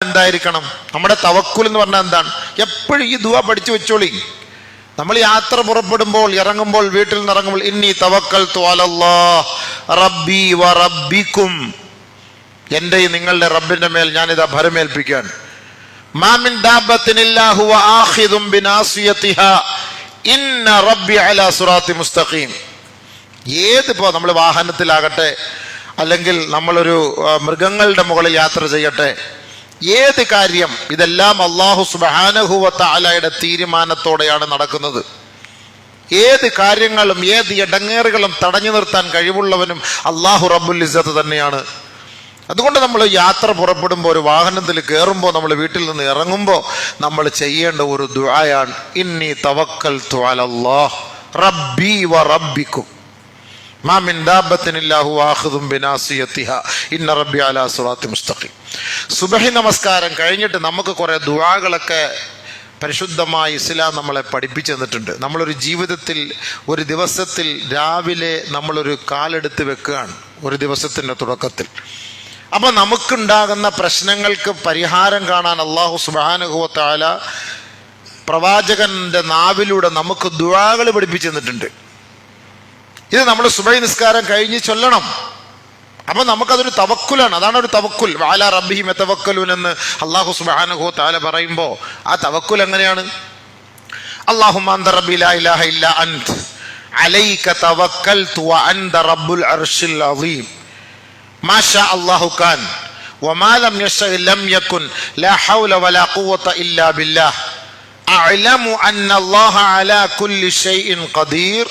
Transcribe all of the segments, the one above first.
എന്തായിരിക്കണം? നമ്മുടെ തവക്കുൽ എന്ന് പറഞ്ഞാൽ എന്താണ്? എപ്പോഴും ഈ ദുആ പഠിച്ചു വെച്ചോളി. നമ്മൾ യാത്ര പുറപ്പെടുമ്പോൾ, ഇറങ്ങുമ്പോൾ, വീട്ടിൽ നിന്ന് ഇറങ്ങുമ്പോൾ, ഇന്നി തവക്കൽതു അലല്ലാഹ് റബ്ബി വ റബ്ബിക്കും, എന്റെയും നിങ്ങളുടെ റബ്ബിന്റെ മേൽ ഞാനിതാ ഭരമേൽപ്പിക്കാൻ. മാ മിൻ ദാബത്തിൻ ഇല്ലാ ഹുവ ആഖിദും ബിനാസിയതിഹാ ഇന്ന റബ്ബി അലാ സിറാത്തി മുസ്തഖീം. ഏതിപ്പോ നമ്മൾ വാഹനത്തിലാകട്ടെ, അല്ലെങ്കിൽ നമ്മളൊരു മൃഗങ്ങളുടെ മുകളിൽ യാത്ര ചെയ്യട്ടെ, ഏത് കാര്യം, ഇതെല്ലാം അല്ലാഹു സുബ്ഹാനഹു വ തആലയുടെ തീരുമാനത്തോടെയാണ് നടക്കുന്നത്. ഏത് കാര്യങ്ങളും ഏത് ഇടങ്ങേറുകളും തടഞ്ഞു നിർത്താൻ കഴിവുള്ളവനും അല്ലാഹു റബ്ബുൽ ഇസ്സത്ത് തന്നെയാണ്. അതുകൊണ്ട് നമ്മൾ യാത്ര പുറപ്പെടുമ്പോൾ, ഒരു വാഹനത്തിൽ കയറുമ്പോൾ, നമ്മൾ വീട്ടിൽ നിന്ന് ഇറങ്ങുമ്പോൾ നമ്മൾ ചെയ്യേണ്ട ഒരു ദുആയാണ് ഇന്നി തവക്കൽതു അലല്ലാഹ് റബ്ബി വ റബ്ബിക്കും മാ മിൻ ദാബത്തിൻ ഇല്ലാ ഹുവ ആഖിദും ബിനാസിയതിഹാ ഇന്ന റബ്ബി അലാ സിറാത്തി മുസ്തഖീം. സുബ്ഹി നമസ്കാരം കഴിഞ്ഞിട്ട് നമുക്ക് കുറെ ദുആകളൊക്കെ പരിശുദ്ധമായ ഇസ്ലാം നമ്മളെ പഠിപ്പിച്ചു തന്നിട്ടുണ്ട്. നമ്മളൊരു ജീവിതത്തിൽ, ഒരു ദിവസത്തിൽ രാവിലെ നമ്മളൊരു കാലെടുത്ത് വെക്കുകയാണ് ഒരു ദിവസത്തിൻ്റെ തുടക്കത്തിൽ. അപ്പം നമുക്കുണ്ടാകുന്ന പ്രശ്നങ്ങൾക്ക് പരിഹാരം കാണാൻ അല്ലാഹു സുബ്ഹാനഹു വ തആല പ്രവാചകന്റെ നാവിലൂടെ നമുക്ക് ദുആകൾ പഠിപ്പിച്ചു തന്നിട്ടുണ്ട്. ഇത് നമ്മൾ സുബഹി നിസ്കാരം കഴിഞ്ഞ് ചൊല്ലണം. അപ്പം നമുക്കതൊരു തവക്കുലാണ്. അതാണ് ഒരു തവക്കുൽ. വഅലാ റബ്ബിഹിം യതവക്കലൂൻ എന്ന് അല്ലാഹു സുബ്ഹാനഹു വ തആല പറയുമ്പോൾ ആ തവക്കുൽ എങ്ങനെയാണ്? അല്ലാഹുമ്മ അൻത റബ്ബി ലാ ഇലാഹ ഇല്ലാ അൻത അലൈക തവക്കൽതു വ അൻത റബ്ബുൽ അർശിൽ അസീം മാ ശാ അല്ലാഹു കാൻ വമാ ലം യശഅ ലം യകുൻ ലാ ഹൗല വലാ ഖുവത ഇല്ലാ ബില്ലാഹ് അഅലമു അന്ന അല്ലാഹ അലാ കുല്ലി ഷൈഇൻ ഖദീർ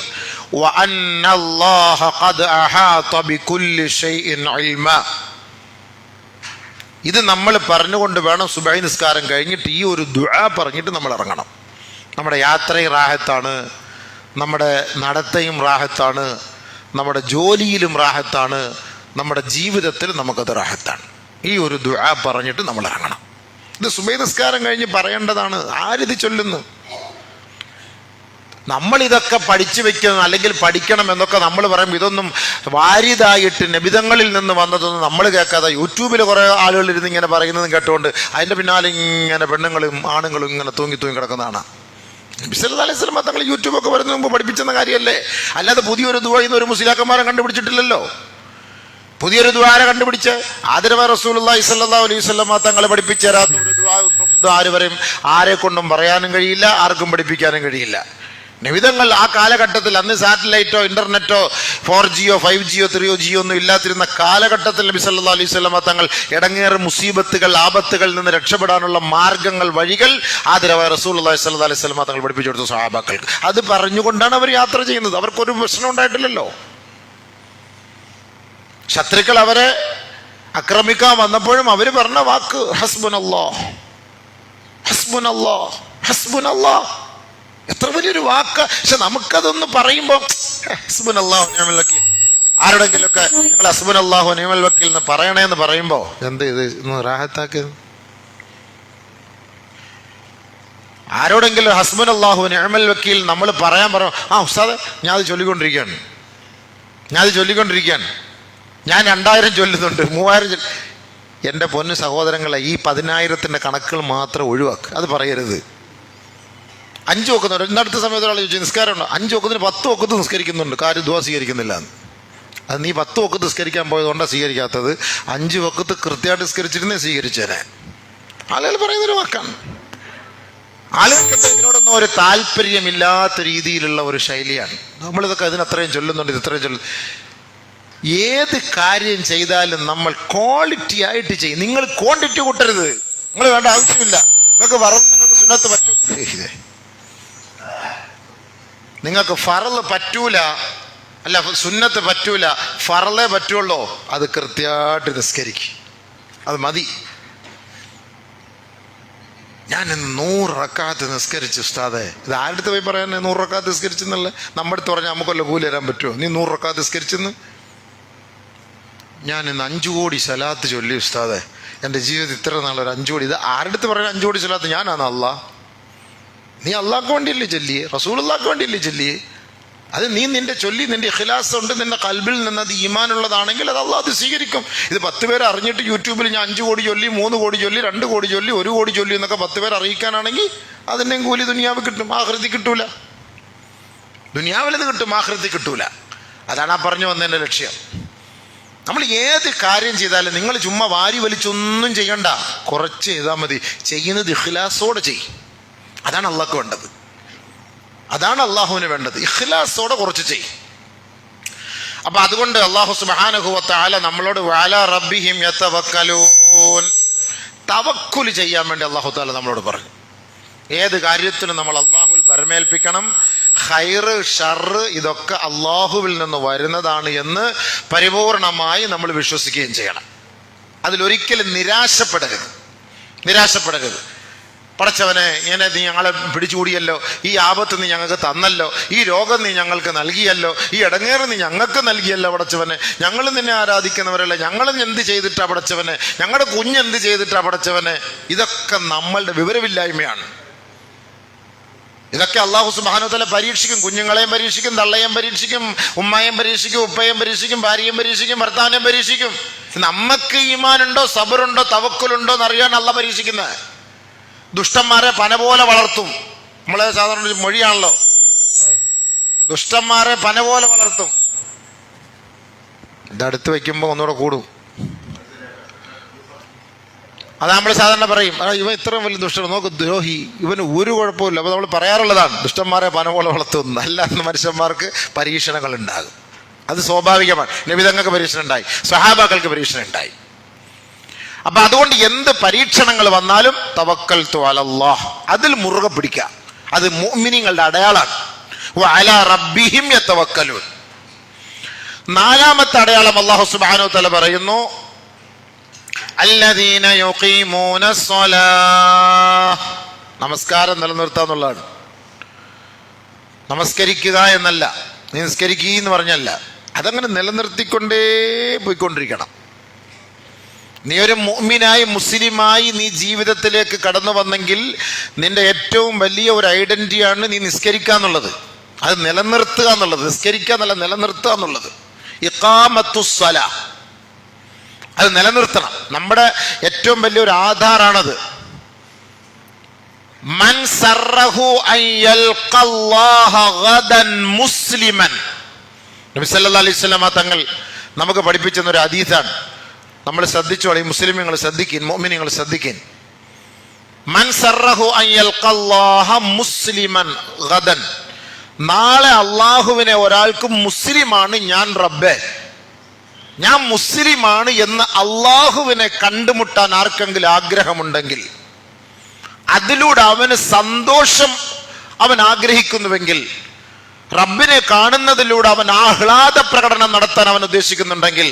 وأن الله قد أحاط بكل شيء علما. ഇത് നമ്മൾ പറഞ്ഞുകൊണ്ട് വേണം സുബഹി നിസ്കാരം കഴിഞ്ഞിട്ട് ഈ ഒരു ദുആ പറഞ്ഞിട്ട് നമ്മൾ ഇറങ്ങണം. നമ്മുടെ യാത്രയും റാഹത്താണ്, നമ്മുടെ നടത്തയും റാഹത്താണ്, നമ്മുടെ ജോലിയിലും റാഹത്താണ്, നമ്മുടെ ജീവിതത്തിൽ നമുക്കത് റാഹത്താണ്. ഈ ഒരു ദുആ പറഞ്ഞിട്ട് നമ്മൾ ഇറങ്ങണം. ഇത് സുബഹി നിസ്കാരം കഴിഞ്ഞ് പറയേണ്ടതാണ്. ആരിത് ചൊല്ലുന്നു? നമ്മളിതൊക്കെ പഠിച്ചു വെക്കണം, അല്ലെങ്കിൽ പഠിക്കണം എന്നൊക്കെ നമ്മൾ പറയുമ്പോൾ ഇതൊന്നും വാരിതായിട്ട് നബിതങ്ങളിൽ നിന്ന് വന്നതൊന്നും നമ്മൾ കേൾക്കാതെ യൂട്യൂബിൽ കുറേ ആളുകൾ ഇരുന്ന് ഇങ്ങനെ പറയുന്നതും കേട്ടുകൊണ്ട് അതിൻ്റെ പിന്നാലെ ഇങ്ങനെ പെണ്ണുങ്ങളും ആണുങ്ങളും ഇങ്ങനെ തൂങ്ങി കിടക്കുന്നതാണ്. നബി സല്ലല്ലാഹു അലൈഹി വസല്ലം തങ്ങൾ യൂട്യൂബൊക്കെ വരുന്നതിന് മുമ്പ് പഠിപ്പിച്ചെന്ന കാര്യമല്ലേ? അല്ലാതെ പുതിയൊരു ദുആ ഇന്ന് ഒരു മുസ്ലിയാക്കന്മാരെ കണ്ടുപിടിച്ചിട്ടില്ലല്ലോ. പുതിയൊരു ദുആരെ കണ്ടുപിടിച്ച് ആദരവായ റസൂലുള്ളാഹി സ്വല്ലല്ലാഹു അലൈഹി വസല്ലം തങ്ങൾ പഠിപ്പിച്ചു തരാത്ത ഒരു ദുആ ഒന്നും ആരും ആരെ കൊണ്ടും പറയാനും കഴിയില്ല, ആർക്കും പഠിപ്പിക്കാനും കഴിയില്ല. നിമിതങ്ങൾ ആ കാലഘട്ടത്തിൽ, അന്ന് സാറ്റലൈറ്റോ ഇന്റർനെറ്റോ 4Gയോ 5Gയോ 3Gയോ ഒന്നും ഇല്ലാതിരുന്ന കാലഘട്ടത്തിൽ നബി സല്ലല്ലാഹു അലൈഹി വസല്ലം തങ്ങൾ ഇടങ്ങേറ് മുസീബത്തുകൾ, ആപത്തുകളിൽ നിന്ന് രക്ഷപ്പെടാനുള്ള മാർഗങ്ങൾ, വഴികൾ ആദരവായ റസൂലുള്ളാഹി സ്വല്ലല്ലാഹു അലൈഹി വസല്ലം തങ്ങൾ പഠിപ്പിച്ചു കൊടുത്ത സ്വഹാബാക്കൾക്ക്. അത് പറഞ്ഞുകൊണ്ടാണ് അവർ യാത്ര ചെയ്യുന്നത്. അവർക്കൊരു പ്രശ്നം ഉണ്ടായിട്ടില്ലല്ലോ. ശത്രുക്കൾ അവരെ ആക്രമിക്കാൻ വന്നപ്പോഴും അവർ പറഞ്ഞ വാക്ക് ഹസ്ബുനല്ലാഹ് ഹസ്ബുനല്ലാഹ് ഹസ്ബുനല്ലാഹ്. എത്ര വലിയൊരു വാക്ക്! പക്ഷെ നമുക്കതൊന്ന് പറയുമ്പോൾ ഹസ്ബുനല്ലാഹു നിഅമൽ വക്കീൽ, ആരോടെങ്കിലുമൊക്കെ നിങ്ങൾ ഹസ്ബുനല്ലാഹു നിഅമൽ വക്കീൽ എന്ന് പറയണേന്ന് പറയുമ്പോൾ എന്ത് ഇത് ഒന്ന് റാഹത്താക്കി. ആരോടെങ്കിലും ഹസ്ബുനല്ലാഹു നിഅമൽ വക്കീൽ നമ്മൾ പറയാൻ പറയും, ആ ഉസ്താദ് ഞാൻ അത് ചൊല്ലിക്കൊണ്ടിരിക്കുകയാണ്, ഞാൻ 2000 ചൊല്ലുന്നുണ്ട്, 3000. എൻ്റെ പൊന്നു സഹോദരങ്ങളെ, ഈ 10,000-ൻ്റെ കണക്കുകൾ മാത്രം ഒഴിവാക്കുക. അത് പറയരുത്. 5 വക്കത്ത്, ഇന്നടുത്ത സമയത്ത് ഒരാൾ ചോദിച്ചു നിസ്കാരമുണ്ടോ? 5 വക്കത്തിന് 10 വക്കത്ത് നിസ്കരിക്കുന്നുണ്ട്, കാര്യം ദുആ സ്വീകരിക്കുന്നില്ല എന്ന്. അത് നീ 10 വക്കത്ത് നിസ്കരിക്കാൻ പോയതുകൊണ്ടാണ് സ്വീകരിക്കാത്തത്. 5 വക്കത്ത് കൃത്യമായിട്ട് നിസ്കരിച്ചിരുന്നേ സ്വീകരിച്ചേനെ. ആളുകൾ പറയുന്നൊരു വാക്കാണ്. ആളുകൾക്ക് ഇതിനോടൊന്നും ഒരു താല്പര്യമില്ലാത്ത രീതിയിലുള്ള ഒരു ശൈലിയാണ്. നമ്മളിതൊക്കെ അതിനത്രയും ചൊല്ലുന്നുണ്ട്, ഇത് ഇത്രയും ചൊല്ലും. ഏത് കാര്യം ചെയ്താലും നമ്മൾ ക്വാളിറ്റി ആയിട്ട് ചെയ്യും. നിങ്ങൾ ക്വാണ്ടിറ്റി കൂട്ടരുത്. നിങ്ങൾ വേണ്ട ആവശ്യമില്ല. നിങ്ങൾക്ക് സുന്നത്ത് പറ്റൂ, നിങ്ങൾക്ക് ഫറള് പറ്റൂല, അല്ല സുന്നത്ത് പറ്റൂല, ഫറളേ പറ്റുള്ളൂ. അത് കൃത്യമായിട്ട് നിസ്കരിക്കും, അത് മതി. ഞാൻ 100 റക്അത്ത് നിസ്കരിച്ചു ഉസ്താദേ. ഇത് ആരുടെ അടുത്ത് പോയി പറയാൻ 100 റക്അത്ത് നിസ്കരിച്ചെന്നല്ലേ? നമ്മുടെ അടുത്ത് പറഞ്ഞാൽ നമുക്കല്ല കൂലി തരാൻ പറ്റുമോ? നീ 100 റക്അത്ത് നിസ്കരിച്ചെന്ന്. ഞാൻ ഇന്ന് 5 കോടി സലാത്ത് ചൊല്ലി ഉസ്താദേ, എൻ്റെ ജീവിതത്തിൽ ഇത്ര നാളൊരു 5 കോടി. ഇത് ആരുടെ അടുത്ത് പറയാൻ 5 കോടി സലാത്ത്? ഞാനാണ് അല്ലാഹ്. നീ അള്ളാഹ്ക്ക് വേണ്ടിയല്ലേ ചൊല്ലിയേ? റസൂലുള്ളാഹിക്ക് വേണ്ടിയല്ലേ ചൊല്ലിയേ? അത് നീ നിന്റെ ചൊല്ലി നിന്റെ ഇഖ്ലാസ് ഉണ്ട്, നിന്റെ കൽബിൽ നിന്ന് അത് ഈമാനുള്ളതാണെങ്കിൽ അത് അള്ളാഹ് അത് സ്വീകരിക്കും. ഇത് 10 പേര് അറിഞ്ഞിട്ട് യൂട്യൂബിൽ ഞാൻ 5 കോടി ചൊല്ലി, 3 കോടി ചൊല്ലി, 2 കോടി ചൊല്ലി, 1 കോടി ചൊല്ലി എന്നൊക്കെ 10 പേർ അറിയിക്കാനാണെങ്കിൽ അതിൻ്റെയും കൂലി ദുനിയാവ് കിട്ടും, ആഖിറത്തിൽ കിട്ടൂല. ദുനിയാവിലത് കിട്ടും, ആഖിറത്തിൽ കിട്ടൂല. അതാണ് ആ പറഞ്ഞു വന്നതിൻ്റെ ലക്ഷ്യം. നമ്മൾ ഏത് കാര്യം ചെയ്താലും നിങ്ങൾ ചുമ്മാ വാരി വലിച്ചൊന്നും ചെയ്യണ്ട, കുറച്ച് ചെയ്താൽ മതി. ചെയ്യുന്നത് ഇഖ്ലാസോടെ ചെയ്യും. അതാണ് അള്ളാഹ്ക്ക് വേണ്ടത്, അതാണ് അള്ളാഹുവിന് വേണ്ടത്. ഇഖ്ലാസോടെ കുറച്ച് ചെയ്യും. അപ്പൊ അതുകൊണ്ട് അള്ളാഹു സുബ്ഹാനഹു വ തആല നമ്മളോട് വഅലാ റബ്ബിഹിം യതവക്കലൂൻ, തവക്കുൽ ചെയ്യാൻ വേണ്ടി അള്ളാഹു തആല നമ്മളോട് പറഞ്ഞു. ഏത് കാര്യത്തിനും നമ്മൾ അള്ളാഹുവിൽ ഭരമേൽപ്പിക്കണം. ഖൈറ് ഷർറ് ഇതൊക്കെ അള്ളാഹുവിൽ നിന്ന് വരുന്നതാണ് എന്ന് പരിപൂർണമായി നമ്മൾ വിശ്വസിക്കുകയും ചെയ്യണം. അതിലൊരിക്കലും നിരാശപ്പെടരുത്. പടച്ചവനെ, ഇങ്ങനെ നീ ഞങ്ങളെ പിടിച്ചുകൂടിയല്ലോ, ഈ ആപത്ത് നീ ഞങ്ങൾക്ക് തന്നല്ലോ, ഈ രോഗം നീ ഞങ്ങൾക്ക് നൽകിയല്ലോ, ഈ ഇടങ്ങേറ് നീ ഞങ്ങൾക്ക് നൽകിയല്ലോ പടച്ചവനെ, ഞങ്ങൾ നിന്നെ ആരാധിക്കുന്നവരല്ല, ഞങ്ങളും എന്ത് ചെയ്തിട്ടാ പടച്ചവനെ, ഞങ്ങളുടെ കുഞ്ഞെന്ത് ചെയ്തിട്ടാ പടച്ചവനെ. ഇതൊക്കെ നമ്മളുടെ വിവരമില്ലായ്മയാണ്. ഇതൊക്കെ അള്ളാഹു സുബ്ഹാനഹു വ തആല പരീക്ഷിക്കും. കുഞ്ഞുങ്ങളെയും പരീക്ഷിക്കും, തള്ളയെയും പരീക്ഷിക്കും, ഉമ്മയെയും പരീക്ഷിക്കും, ഉപ്പയെയും പരീക്ഷിക്കും, ഭാര്യയും പരീക്ഷിക്കും, ഭർത്താവിനെയും പരീക്ഷിക്കും. നമുക്ക് ഈമാനുണ്ടോ, സബറുണ്ടോ, തവക്കുലുണ്ടോ എന്നറിയാൻ അള്ളാഹ് പരീക്ഷിക്കുന്നത്. ദുഷ്ടന്മാരെ പന പോലെ വളർത്തും. നമ്മളെ സാധാരണ മൊഴിയാണല്ലോ, ദുഷ്ടന്മാരെ പന പോലെ വളർത്തും. ഇതടുത്ത് വെക്കുമ്പോൾ ഒന്നുകൂടെ കൂടും. അത് നമ്മൾ സാധാരണ പറയും, ഇവൻ ഇത്രയും വലിയ ദുഷ്ടൻ, നോക്ക് ദ്രോഹി, ഇവന് ഒരു കുഴപ്പമില്ല. അപ്പോൾ നമ്മൾ പറയാറുള്ളതാണ്, ദുഷ്ടന്മാരെ പന പോലെ വളർത്തും. അല്ലാത്ത മനുഷ്യന്മാർക്ക് പരീക്ഷണങ്ങൾ ഉണ്ടാകും, അത് സ്വാഭാവികമാണ്. നബി തങ്ങൾക്ക് പരീക്ഷണം ഉണ്ടായി, സ്വഹാബാക്കൾക്ക് പരീക്ഷണം ഉണ്ടായി. അപ്പൊ അതുകൊണ്ട് എന്ത് പരീക്ഷണങ്ങൾ വന്നാലും തവക്കൽതു അലല്ലാഹ്, അതിൽ മുറുകെ പിടിക്കുക. അത് മുഅ്മിനീങ്ങളുടെ അടയാളാണ്. വഅലാ റബ്ബിഹിം യതവക്കലൂൻ. 4ാമത്തെ അടയാളം അല്ലാഹു സുബ്ഹാനഹു വ തആല പറയുന്നു, അല്ലദീന യുഖീമൂന സ്വലാഹ്. നമസ്കാരം നിലനിർത്താന്നുള്ളതാണ്. നമസ്കരിക്കുക എന്നല്ല, നീ നിസ്കരിക്കുക എന്ന് പറഞ്ഞല്ല, അതങ്ങനെ നിലനിർത്തിക്കൊണ്ടേ പോയിക്കൊണ്ടിരിക്കണം. നീ ഒരു മുഅ്മിനായി മുസ്ലിമായി നീ ജീവിതത്തിലേക്ക് കടന്നു വന്നെങ്കിൽ നിന്റെ ഏറ്റവും വലിയ ഒരു ഐഡന്റിറ്റിയാണ് നീ നിസ്കരിക്കുക എന്നുള്ളത്. അത് നിലനിർത്തുക എന്നുള്ളത്, നിസ്കരിക്കുക എന്നല്ല, നിലനിർത്തുക എന്നുള്ളത്. ഇഖാമത്തുസ്സലാ, അത് നിലനിർത്തണം. നമ്മുടെ ഏറ്റവും വലിയൊരു ആധാറാണത്. മൻ സറഹു അൻ യൽഖല്ലാഹ ഗദൻ മുസ്ലിമൻ. നബി സല്ലല്ലാഹു അലൈഹി വസല്ലം തങ്ങൾ നമുക്ക് പഠിപ്പിച്ചെന്ന ഒരു ഹദീസാണ്. നമ്മൾ ശ്രദ്ധിച്ചോളി, മുസ്ലിമീങ്ങൾ ശ്രദ്ധിക്കിൻ, മുഅ്മിനീങ്ങൾ ശ്രദ്ധിക്കിൻ. മൻ സറഹു അൻ യൽഖല്ലാഹ മുസ്ലിമൻ ഗദൻ. നാളെ അള്ളാഹുവിനെ ഒരാൾക്ക് മുസ്ലിമാണ് ഞാൻ റബ്ബേ, ഞാൻ മുസ്ലിമാണ് എന്ന് അള്ളാഹുവിനെ കണ്ടുമുട്ടാൻ ആർക്കെങ്കിലും ആഗ്രഹമുണ്ടെങ്കിൽ, അതിലൂടെ അവന് സന്തോഷം അവൻ ആഗ്രഹിക്കുന്നുവെങ്കിൽ, റബ്ബിനെ കാണുന്നതിലൂടെ അവൻ ആഹ്ലാദ പ്രകടനം നടത്താൻ അവൻ ഉദ്ദേശിക്കുന്നുണ്ടെങ്കിൽ,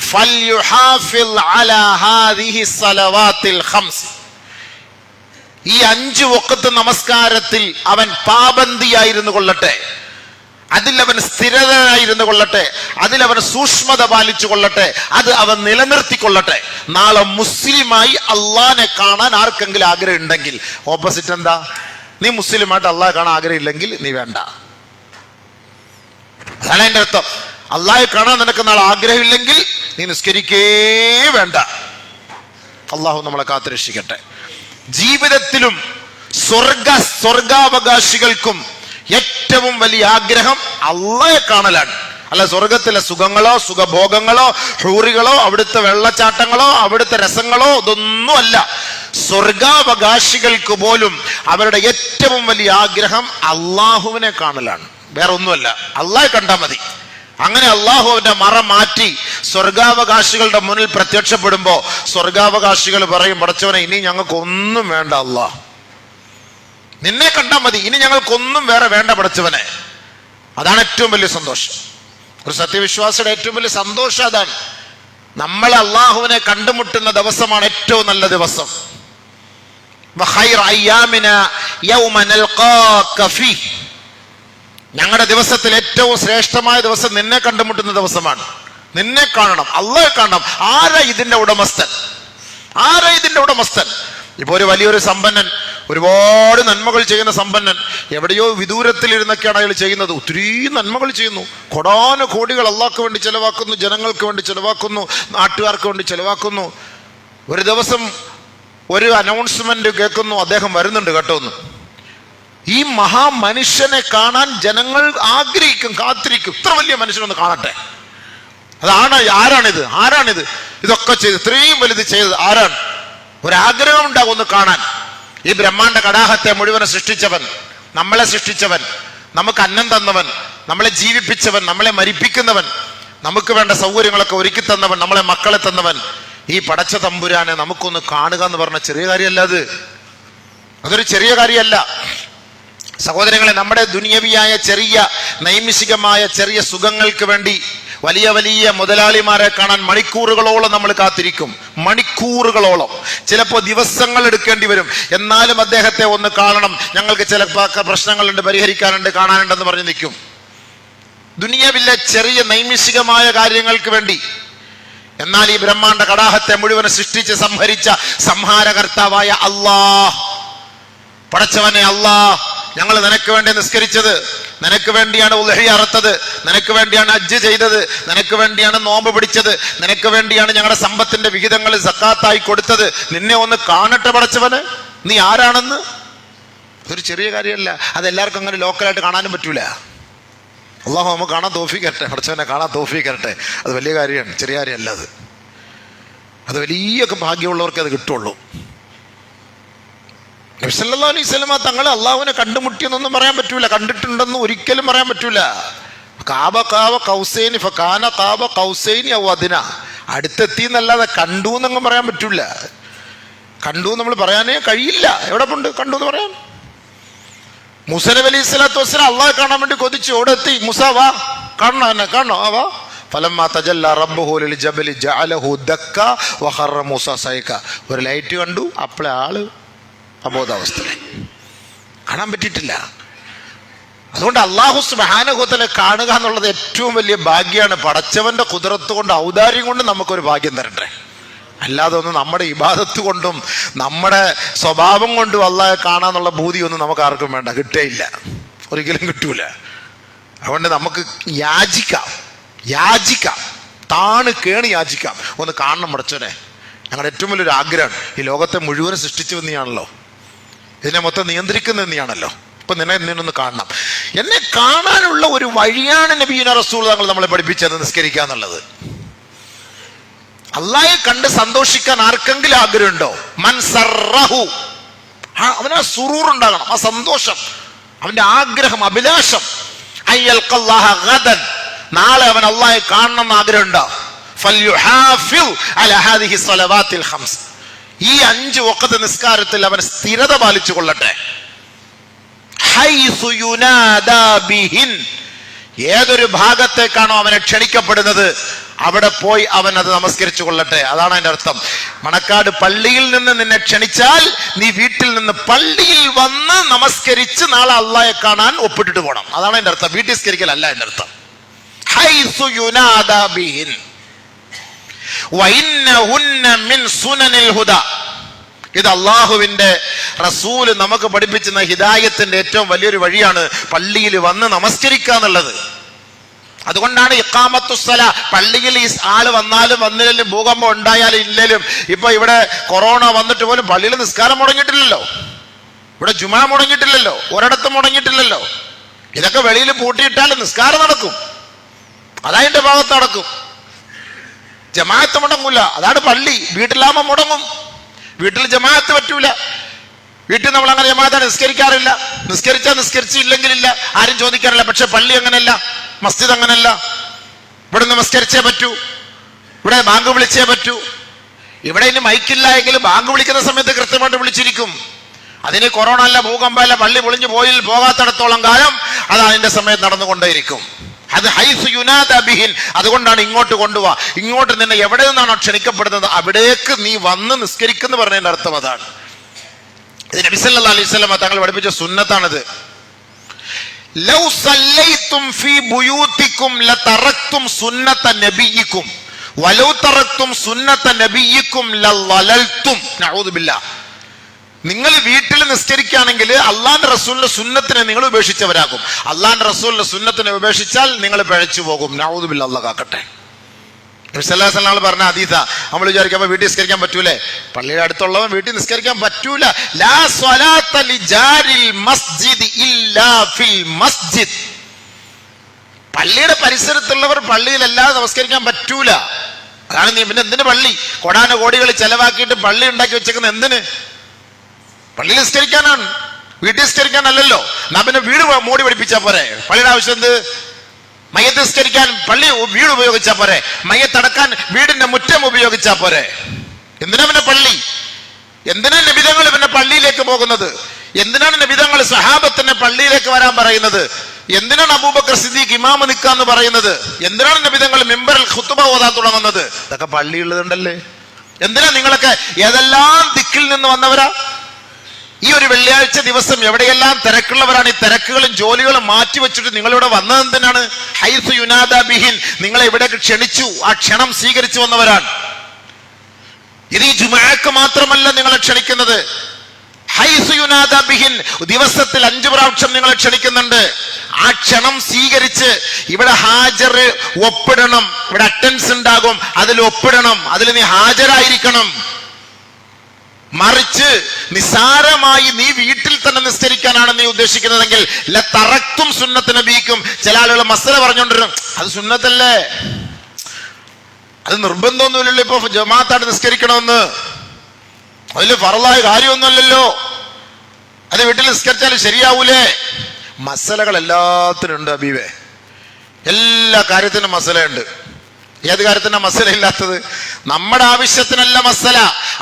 ഫൽയുഹാഫിൽ അലാ ഹാദിഹി സലവാത്തിൽ ഖംസ്. ഈ 5 വഖത്ത് നമസ്കാരത്തിൽ അവൻ പാബന്ദിയായിരുന്നു കൊള്ളട്ടെ, അതിൽ അവൻ സ്ഥിരതയായിരുന്നു കൊള്ളട്ടെ, അതിലവൻ സൂക്ഷ്മത പാലിച്ചു കൊള്ളട്ടെ, അത് അവൻ നിലനിർത്തിക്കൊള്ളട്ടെ. നാളെ മുസ്ലിമായി അള്ളാഹിനെ കാണാൻ ആർക്കെങ്കിലും ആഗ്രഹം ഉണ്ടെങ്കിൽ, ഓപ്പോസിറ്റ് എന്താ? നീ മുസ്ലിമായിട്ട് അള്ളാഹെ കാണാൻ ആഗ്രഹമില്ലെങ്കിൽ നീ വേണ്ട. അതാണ് എൻ്റെ അർത്ഥം. അള്ളാഹെ കാണാൻ നിനക്ക് നാളെ ആഗ്രഹമില്ലെങ്കിൽ നീ നിസ്കരിക്കേ വേണ്ട. അള്ളാഹു നമ്മളെ കാത്തുരക്ഷിക്കട്ടെ. ജീവിതത്തിലും സ്വർഗാവകാശികൾക്കും ഏറ്റവും വലിയ ആഗ്രഹം അള്ളാഹെ കാണലാണ്. അല്ല സ്വർഗത്തിലെ സുഖങ്ങളോ സുഖഭോഗങ്ങളോ ഹൂറികളോ അവിടുത്തെ വെള്ളച്ചാട്ടങ്ങളോ അവിടുത്തെ രസങ്ങളോ ഇതൊന്നും അല്ല. സ്വർഗാവകാശികൾക്ക് പോലും അവരുടെ ഏറ്റവും വലിയ ആഗ്രഹം അള്ളാഹുവിനെ കാണലാണ്, വേറെ ഒന്നുമല്ല. അള്ളാഹെ കണ്ടാൽ മതി. അങ്ങനെ അള്ളാഹു അവന്റെ മറ മാറ്റി സ്വർഗാവകാശികളുടെ മുന്നിൽ പ്രത്യക്ഷപ്പെടുമ്പോ സ്വർഗാവകാശികൾ പറയും, പടച്ചവനെ ഇനി ഞങ്ങൾക്കൊന്നും വേണ്ട, അള്ളാഹ് നിന്നെ കണ്ടാൽ മതി, ഇനി ഞങ്ങൾക്കൊന്നും വേറെ വേണ്ട പടച്ചവനെ. അതാണ് ഏറ്റവും വലിയ സന്തോഷം. ഒരു സത്യവിശ്വാസിയുടെ ഏറ്റവും വലിയ സന്തോഷം അതാണ്. നമ്മൾ അള്ളാഹുവിനെ കണ്ടുമുട്ടുന്ന ദിവസമാണ് ഏറ്റവും നല്ല ദിവസം. ഞങ്ങളുടെ ദിവസത്തിൽ ഏറ്റവും ശ്രേഷ്ഠമായ ദിവസം നിന്നെ കണ്ടുമുട്ടുന്ന ദിവസമാണ്. നിന്നെ കാണണം, അള്ളാഹെ കാണണം. ആരാ ഇതിന്റെ ഉടമസ്ഥൻ? ഇപ്പൊ ഒരു വലിയൊരു സമ്പന്നൻ, ഒരുപാട് നന്മകൾ ചെയ്യുന്ന സമ്പന്നൻ, എവിടെയോ വിദൂരത്തിലിരുന്നൊക്കെയാണ് അയാൾ ചെയ്യുന്നത്. ഒത്തിരി നന്മകൾ ചെയ്യുന്നു. കോടികൾ അള്ളാഹ്ക്ക് വേണ്ടി ചെലവാക്കുന്നു, ജനങ്ങൾക്ക് വേണ്ടി ചെലവാക്കുന്നു, നാട്ടുകാർക്ക് വേണ്ടി ചെലവാക്കുന്നു. ഒരു ദിവസം ഒരു അനൗൺസ്മെന്റ് കേൾക്കുന്നു, അദ്ദേഹം വരുന്നുണ്ട് കേട്ടോ എന്ന്. ഈ മഹാമനുഷ്യനെ കാണാൻ ജനങ്ങൾ ആഗ്രഹിക്കും, കാത്തിരിക്കും. ഇത്ര വലിയ മനുഷ്യനൊന്ന് കാണട്ടെ. ആരാണിത് ഇതൊക്കെ ചെയ്ത് ഇത്രയും വലുത് ചെയ്തത് ആരാണ്? ഒരാഗ്രഹം ഉണ്ടാകും ഒന്ന് കാണാൻ. ഈ ബ്രഹ്മാണ്ട കടാഹത്തെ മുഴുവനെ സൃഷ്ടിച്ചവൻ, നമ്മളെ സൃഷ്ടിച്ചവൻ, നമുക്ക് അന്നം തന്നവൻ, നമ്മളെ ജീവിപ്പിച്ചവൻ, നമ്മളെ മരിപ്പിക്കുന്നവൻ, നമുക്ക് വേണ്ട സൗകര്യങ്ങളൊക്കെ ഒരുക്കി തന്നവൻ, നമ്മളെ മക്കളെ തന്നവൻ, ഈ പടച്ച തമ്പുരാനെ നമുക്കൊന്ന് കാണുക എന്ന് പറഞ്ഞ ചെറിയ കാര്യമല്ല അത്. അതൊരു ചെറിയ കാര്യമല്ല സഹോദരങ്ങളെ. നമ്മുടെ ദുനിയവിയായ ചെറിയ നൈമിഷികമായ ചെറിയ സുഖങ്ങൾക്ക് വേണ്ടി വലിയ വലിയ മുതലാളിമാരെ കാണാൻ മണിക്കൂറുകളോളം നമ്മൾ കാത്തിരിക്കും. മണിക്കൂറുകളോളം, ചിലപ്പോൾ ദിവസങ്ങൾ എടുക്കേണ്ടി വരും. എന്നാലും അദ്ദേഹത്തെ ഒന്ന് കാണണം, ഞങ്ങൾക്ക് ചില പ്രശ്നങ്ങളുണ്ട്, പരിഹരിക്കാനുണ്ട്, കാണാനുണ്ടെന്ന് പറഞ്ഞ് നിൽക്കും. ദുനിയവിലെ ചെറിയ നൈമിഷികമായ കാര്യങ്ങൾക്ക് വേണ്ടി. എന്നാൽ ഈ ബ്രഹ്മാണ്ട കടാഹത്തെ മുഴുവൻ സൃഷ്ടിച്ച് സംഹരിച്ച സംഹാരകർത്താവായ അല്ലാഹ്, പടച്ചവനെ അല്ലാഹ്, ഞങ്ങൾ നിനക്ക് വേണ്ടി നിസ്കരിച്ചത്, നിനക്ക് വേണ്ടിയാണ് ഉദ്ഹിയ അറുത്തത്, നിനക്ക് വേണ്ടിയാണ് ഹജ്ജ് ചെയ്തത്, നിനക്ക് വേണ്ടിയാണ് നോമ്പ് പിടിച്ചത്, നിനക്ക് വേണ്ടിയാണ് ഞങ്ങളുടെ സമ്പത്തിന്റെ വിഹിതങ്ങൾ സക്കാത്തായി കൊടുത്തത്. നിന്നെ ഒന്ന് കാണട്ടെ പടച്ചവന്, നീ ആരാണെന്ന്. അതൊരു ചെറിയ കാര്യമല്ല. അതെല്ലാവർക്കും അങ്ങനെ ലോക്കലായിട്ട് കാണാനും പറ്റൂല. അള്ളാഹു നമുക്ക് കാണാൻ തൗഫീഖ് തരട്ടെ, പടച്ചവനെ കാണാൻ തൗഫീഖ് തരട്ടെ. അത് വലിയ കാര്യമാണ്, ചെറിയ കാര്യമല്ല അത് വലിയ ഭാഗ്യമുള്ളവർക്ക് അത് കിട്ടുള്ളൂ. നബി സല്ലല്ലാഹു അലൈഹി വസല്ലമ തങ്ങൾ അള്ളാഹുവിനെ കണ്ടുമുട്ടിയെന്നൊന്നും പറയാൻ പറ്റൂല, കണ്ടിട്ടുണ്ടെന്ന് ഒരിക്കലും പറയാൻ പറ്റൂല. അടുത്തെത്തി എന്നല്ലാതെ കണ്ടു എന്നങ്ങും പറയാൻ പറ്റൂല. കണ്ടു നമ്മൾ പറയാനേ കഴിയില്ല. എവിടെ ഉണ്ട് കണ്ടു എന്ന് പറയാൻ? മൂസ നബി അലൈഹി സ്വലാത്തു വസ്സലാം അള്ളാഹെ കാണാൻ വേണ്ടി കൊതിച്ചു. എവിടെ എത്തി? മൂസ വാ, കാണണോ വാ. ഫലമ്മാ തജല്ല റബ്ബുഹു ലിൽ ജബലി ജഅലഹു ദക്ക വഖറ മൂസ സൈക. ഒരു ലൈറ്റ് കണ്ടു, അപ്പോഴേ ആള് അബോധാവസ്ഥയിൽ കാണാൻ പറ്റിയിട്ടില്ല. അതുകൊണ്ട് അല്ലാഹു സുബ്ഹാനഹു വ തആല കാണുക എന്നുള്ളത് ഏറ്റവും വലിയ ഭാഗ്യമാണ്. പടച്ചവന്റെ ഖുദ്റത്ത് കൊണ്ട്, ഔദാര്യം കൊണ്ട് നമുക്കൊരു ഭാഗ്യം തരട്ടെ. അല്ലാതെ ഒന്നും നമ്മുടെ ഇബാദത്ത് കൊണ്ടും നമ്മുടെ സ്വഭാവം കൊണ്ടും അല്ലാഹെ കാണാന്നുള്ള ബോധ്യമൊന്നും നമുക്ക് ആർക്കും വേണ്ട, കിട്ടേയില്ല, ഒരിക്കലും കിട്ടൂല. അതുകൊണ്ട് നമുക്ക് യാചിക്കാം, താണ് കേണി യാചിക്കാം, ഒന്ന് കാണണം പടച്ചവനെ. ഞങ്ങളുടെ ഏറ്റവും വലിയൊരു ആഗ്രഹമാണ്. ഈ ലോകത്തെ മുഴുവൻ സൃഷ്ടിച്ചു നീയാണല്ലോ, ഇതിനെ മൊത്തം നിയന്ത്രിക്കുന്ന നീയാണല്ലോ. ഇപ്പൊ നിന്നൊന്ന് കാണണം. എന്നെ കാണാനുള്ള ഒരു വഴിയാണ് നബിയുനാ റസൂൽ തങ്ങൾ നമ്മളെ പഠിപ്പിച്ചത്, നിസ്കരിക്കുക എന്നുള്ളത്. അല്ലാഹയെ കണ്ട് സന്തോഷിക്കാൻ ആർക്കെങ്കിലും ആഗ്രഹമുണ്ടോ? മൻ സർറഹു, അവന് ആ സുറൂർ ഉണ്ടാകണം, ആ സന്തോഷം, അവന്റെ ആഗ്രഹം, അഭിലാഷം. അയ്യൽഖല്ലാഹ ഗദൻ, നാളെ അവൻ അല്ലാഹയെ കാണണം എന്ന് ആഗ്രഹം ഉണ്ടാവും. ഫൽയുഹാഫിൽ അലാ ഹാദിഹി സ്വലവാത്തിൽ ഖംസ്, ഈ 5 വഖത്ത് നിസ്കാരത്തിൽ അവൻ സ്ഥിരത പാലിച്ചു കൊള്ളട്ടെ. ഹൈസു യുനാദാ ബിഹിൻ, ഏതൊരു ഭാഗത്തേക്കാണോ അവനെ ക്ഷണിക്കപ്പെടുന്നത് അവിടെ പോയി അവൻ അത് നമസ്കരിച്ചു കൊള്ളട്ടെ. അതാണ് അതിന്റെ അർത്ഥം. മണക്കാട് പള്ളിയിൽ നിന്ന് നിന്നെ ക്ഷണിച്ചാൽ നീ വീട്ടിൽ നിന്ന് പള്ളിയിൽ വന്ന് നമസ്കരിച്ച് നാളെ അല്ലാഹയെ കാണാൻ ഒപ്പിട്ടിട്ട് പോകണം. അതാണ് അതിന്റെ അർത്ഥം. വീട്ടിൽ നിസ്കരിക്കലല്ല അതിന്റെ അർത്ഥം. ഹൈസു യുനാദാ ബിഹിൻ വഇന്നഹുന്ന മിൻ സുനനിൽ ഹുദാ. ഇത് അള്ളാഹുവിന്റെ റസൂല് നമുക്ക് പഠിപ്പിച്ചുന്ന ഹിദായത്തിന്റെ ഏറ്റവും വലിയൊരു വഴിയാണ് പള്ളിയിൽ വന്ന് നമസ്കരിക്കുക എന്നുള്ളത്. അതുകൊണ്ടാണ് ഇഖാമത്തുസ്സല, പള്ളിയിൽ ഈ ആള് വന്നാലും വന്നില്ലെങ്കിലും ഭൂകമ്പം ഉണ്ടായാലും ഇല്ലെങ്കിലും. ഇപ്പൊ ഇവിടെ കൊറോണ വന്നിട്ട് പോലും പള്ളിയിൽ നിസ്കാരം മുടങ്ങിയിട്ടില്ലല്ലോ, ഇവിടെ ജുമാ മുടങ്ങിയിട്ടില്ലല്ലോ, ഒരിടത്തും മുടങ്ങിയിട്ടില്ലല്ലോ. ഇതൊക്കെ വെളിയിൽ പൂട്ടിയിട്ടാലും നിസ്കാരം നടക്കും, അതതിന്റെ ഭാഗത്ത് നടക്കും. ജമാഅത്ത് മുടങ്ങൂല, അതാണ് പള്ളി. വീട്ടിലാകുമ്പോൾ മുടങ്ങും, വീട്ടിൽ ജമാഅത്ത് പറ്റൂല. വീട്ടിൽ നമ്മൾ അങ്ങനെ ജമാഅത്ത് നിസ്കരിക്കാറില്ല, നിസ്കരിച്ചാൽ നിസ്കരിച്ചില്ലെങ്കിലില്ല, ആരും ചോദിക്കാറില്ല. പക്ഷെ പള്ളി അങ്ങനെയല്ല, മസ്ജിദ് അങ്ങനെയല്ല. ഇവിടെ നമസ്കരിച്ചേ പറ്റൂ, ഇവിടെ ബാങ്ക് വിളിച്ചേ പറ്റൂ. ഇവിടെ ഇനി മൈക്കില്ല എങ്കിലും ബാങ്ക് വിളിക്കുന്ന സമയത്ത് കൃത്യമായിട്ട് വിളിച്ചിരിക്കും. അതിന് കൊറോണ അല്ല, ഭൂകമ്പല്ല, പള്ളി പൊളിഞ്ഞു പോകാത്തിടത്തോളം കാലം അത് അതിന്റെ സമയത്ത് നടന്നുകൊണ്ടേയിരിക്കും. അത് ഹൈസു യുനാദാ ബിഹിൻ. അതുകൊണ്ടാണ് ഇങ്ങോട്ട് കൊണ്ടുപോവാ, ഇങ്ങോട്ട് നിന്നെ എവിടെ നിന്നാണോ ക്ഷണിക്കപ്പെടുന്നത് അവിടേക്ക് നീ വന്ന് നിസ്കരിക്കുന്ന പറഞ്ഞതിന്റെ അർത്ഥം അതാണ്. ഇത് നബി സല്ലല്ലാഹു അലൈഹി വസല്ലം തങ്ങൾ പഠിപ്പിച്ച സുന്നത്താണിത്. ലൗ സല്ലൈതും ഫീ ബുയൂതികും ലതറക്തും സുന്നത നബിയിക്കും വലൗ തറക്തും സുന്നത നബിയിക്കും ലളലൽതും. നഊദു ബില്ലാഹ്. നിങ്ങൾ വീട്ടിൽ നിസ്കരിക്കുകയാണെങ്കിൽ അള്ളാന്റെ റസൂലിന്റെ സുന്നത്തിനെ നിങ്ങൾ ഉപേക്ഷിച്ചവരാകും. അള്ളാന്റെ റസൂലിന്റെ സുന്നത്തിനെ ഉപേക്ഷിച്ചാൽ നിങ്ങൾ പിഴച്ചു പോകും. നഊദു ബില്ലാഹ്, അല്ലാഹ് കാക്കട്ടെ. നബി പറഞ്ഞ ഹദീസ നമ്മൾ വിചാരിക്കുമ്പോ വീട്ടിൽ നിസ്കരിക്കാൻ പറ്റൂലേ? പള്ളിയുടെ അടുത്തുള്ളവൻ വീട്ടിൽ നിസ്കരിക്കാൻ പറ്റൂല. ലാ സ്വലാത്ത ലിജാരിൽ മസ്ജിദ് ഇല്ലാ ഫിൽ മസ്ജിദ്. പള്ളിയുടെ പരിസരത്തുള്ളവർ പള്ളിയിലല്ലാതെ നമസ്കരിക്കാൻ പറ്റൂല. അതാണ് നീ പിന്നെ എന്തിന് പള്ളി? കോടാനുകോടികൾ ചെലവാക്കിയിട്ട് പള്ളി ഉണ്ടാക്കി വെച്ചേക്കുന്നത് എന്തിന്? പള്ളിയിൽ നിസ്കരിക്കാനാണ്, വീട്ടിൽ നിസ്കരിക്കാനല്ലല്ലോ. എന്നാ പിന്നെ വീട് മോടി പഠിപ്പിച്ചാ പോരെ? പള്ളിയുടെ ആവശ്യം എന്ത്? മയ്യത്ത് നിസ്കരിക്കാൻ പള്ളി വീട് ഉപയോഗിച്ചാ പോരെ? മയ്യത്തടക്കാൻ വീടിന്റെ മുറ്റം ഉപയോഗിച്ചാ പോരെ? എന്തിനാ പിന്നെ പള്ളി? എന്തിനാ നബിതങ്ങൾ പിന്നെ പള്ളിയിലേക്ക് പോകുന്നത്? എന്തിനാണ് നബിതങ്ങൾ സഹാബത്തിനെ പള്ളിയിലേക്ക് വരാൻ പറയുന്നത്? എന്തിനാണ് അബൂബക്കർ സിദ്ദീഖ് ഇമാമ നിൽക്കാന്ന് പറയുന്നത്? എന്തിനാണ് നബിതങ്ങൾ മിമ്പറിൽ ഖുതുബ ഓതാൻ തുടങ്ങുന്നത്? ഇതൊക്കെ പള്ളിയുള്ളതുണ്ടല്ലേ. എന്തിനാ നിങ്ങളൊക്കെ ഏതെല്ലാം ദിക്കിൽ നിന്ന് വന്നവരാ? ഈ ഒരു വെള്ളിയാഴ്ച ദിവസം എവിടെയെല്ലാം തിരക്കുള്ളവരാണ്. ഈ തിരക്കുകളും ജോലികളും മാറ്റിവെച്ചിട്ട് നിങ്ങളിവിടെ വന്നത് എന്തിനാണ്? ഹൈസു യുനാദാ ബിഹിൻ, നിങ്ങളെ ഇവിടേക്ക് ക്ഷണിച്ചു, ആ ക്ഷണം സ്വീകരിച്ചു വന്നവരാണ്. ഇത് ഈ ജുമുഅക്ക് മാത്രമല്ല നിങ്ങളെ ക്ഷണിക്കുന്നത്. ഹൈസു യുനാദാ ബിഹിൻ, ദിവസത്തിൽ 5 പ്രാവശ്യം നിങ്ങളെ ക്ഷണിക്കുന്നുണ്ട്. ആ ക്ഷണം സ്വീകരിച്ച് ഇവിടെ ഹാജർ ഒപ്പിടണം. ഇവിടെ അറ്റൻഡൻസ് ഉണ്ടാകും, അതിൽ ഒപ്പിടണം, അതിൽ നീ ഹാജരായിരിക്കണം. മറിച്ച് നിസാരമായി നീ വീട്ടിൽ തന്നെ നിസ്കരിക്കാനാണ് നീ ഉദ്ദേശിക്കുന്നതെങ്കിൽ ലതറക്തും സുന്നത്ത് നബിക്കും. ചില ആളുകൾ മസല പറഞ്ഞുകൊണ്ടിരും, അത് സുന്നത്തല്ലേ, അത് നിർബന്ധമൊന്നുമില്ലല്ലോ. ഇപ്പൊ ജമാഅത്തായിട്ട് നിസ്കരിക്കണമെന്ന് അതിൽ ഫർളായ കാര്യമൊന്നുമല്ലല്ലോ, അത് വീട്ടിൽ നിസ്കരിച്ചാൽ ശരിയാവൂലേ? മസലകൾ എല്ലാത്തിനും ഉണ്ട് ഹബീബേ, എല്ലാ കാര്യത്തിനും മസലയുണ്ട്. ഏത് കാര്യത്തിന്റെ മസല ഇല്ലാത്തത്? നമ്മുടെ ആവശ്യത്തിനല്ല മസല,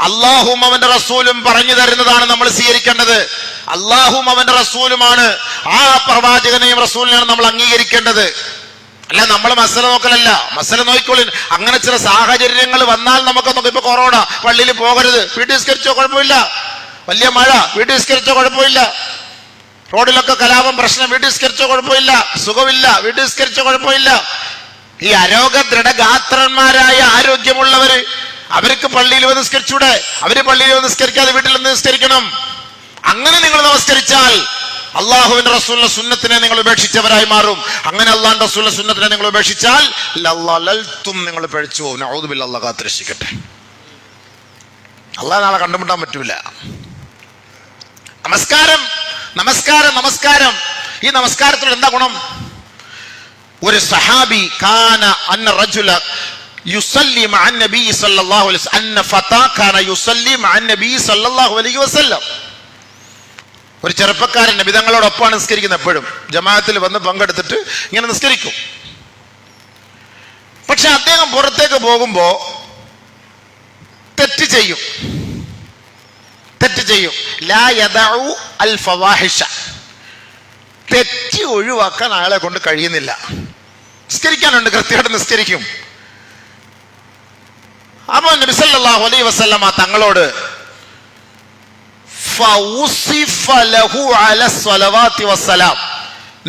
അള്ളാഹും അവന്റെ റസൂലും പറഞ്ഞു തരുന്നതാണ് നമ്മൾ സ്വീകരിക്കേണ്ടത്. അള്ളാഹും അവന്റെ റസൂലുമാണ്, ആ പ്രവാചകനെയും റസൂലിനെയാണ് നമ്മൾ അംഗീകരിക്കേണ്ടത്. അല്ല നമ്മൾ മസല നോക്കലല്ല. മസല നോക്കിക്കോളി. അങ്ങനെ ചില സാഹചര്യങ്ങൾ വന്നാൽ നമുക്ക് നോക്കാം. ഇപ്പൊ കൊറോണ, പള്ളിയിൽ പോകരുത്, വീട്ടിൽ നിസ്കരിച്ചോ കുഴപ്പമില്ല. വലിയ മഴ, വീട്ടിൽ നിസ്കരിച്ചോ കുഴപ്പമില്ല. റോഡിലൊക്കെ കലാപം, പ്രശ്നം, വീട്ടിൽ നിസ്കരിച്ചോ കുഴപ്പമില്ല. സുഖമില്ല, വീട്ടിൽ നിസ്കരിച്ചോ കുഴപ്പമില്ല. ഈ അരോഗ ദൃഢഗാത്രന്മാരായ ആരോഗ്യമുള്ളവര് അവർക്ക് പള്ളിയിൽ വന്ന് നിസ്കരിച്ചൂടെ? അവര് പള്ളിയിൽ വന്ന് നിസ്കരിക്കാതെ വീട്ടിൽ നിന്ന് നിസ്കരിക്കണം. അങ്ങനെ നിങ്ങൾ നമസ്കരിച്ചാൽ അള്ളാഹുവിന്റെ റസൂലിന്റെ സുന്നത്തിനെ നിങ്ങൾ ഉപേക്ഷിച്ചവരായി മാറും. അങ്ങനെ അള്ളാഹുവിന്റെ റസൂലിന്റെ സുന്നത്തിനെ നിങ്ങൾ ഉപേക്ഷിച്ചാൽ ലല്ലൽതും, നിങ്ങൾ പിഴച്ചു പോകും. നഊദു ബില്ലാഹ്, അല്ലാഹ് കാത്തുരക്ഷിക്കട്ടെ. അള്ളാഹ് നാളെ കണ്ടുമുട്ടാൻ പറ്റൂല. നമസ്കാരം, നമസ്കാരം, നമസ്കാരം. ഈ നമസ്കാരത്തിലൂടെ എന്താ ഗുണം? ഒരു സഹാബി കാന അന്ന റജുല യുസല്ലി മഅൻ നബി സല്ലല്ലാഹു അലൈഹി വസല്ലം, അന്ന ഫതാ കാന യുസല്ലി മഅൻ നബി സല്ലല്ലാഹു അലൈഹി വസല്ലം. ഒരു ചെറുപ്പക്കാരൻ നബി തങ്ങളോടൊപ്പമാണ് നിസ്കരിക്കുന്നത്. എപ്പോഴും ജമാഅത്തിൽ വന്ന് പങ്കെടുത്തിട്ട് ഇങ്ങനെ നിസ്കരിക്കും. പക്ഷെ അദ്ദേഹം പുറത്തേക്ക് പോകുമ്പോ തെറ്റ് ചെയ്യും. ലാ യദഉ അൽ ഫവാഹിഷ, തെറ്റി ഒഴിവാക്കാൻ അയാളെ കൊണ്ട് കഴിയുന്നില്ല. നിസ്കരിക്കാനുണ്ട്, കൃത്യമായിട്ട് നിസ്കരിക്കും. അപ്പൊ നബി സല്ലല്ലാഹു അലൈഹി വസല്ലമ തങ്ങളോട്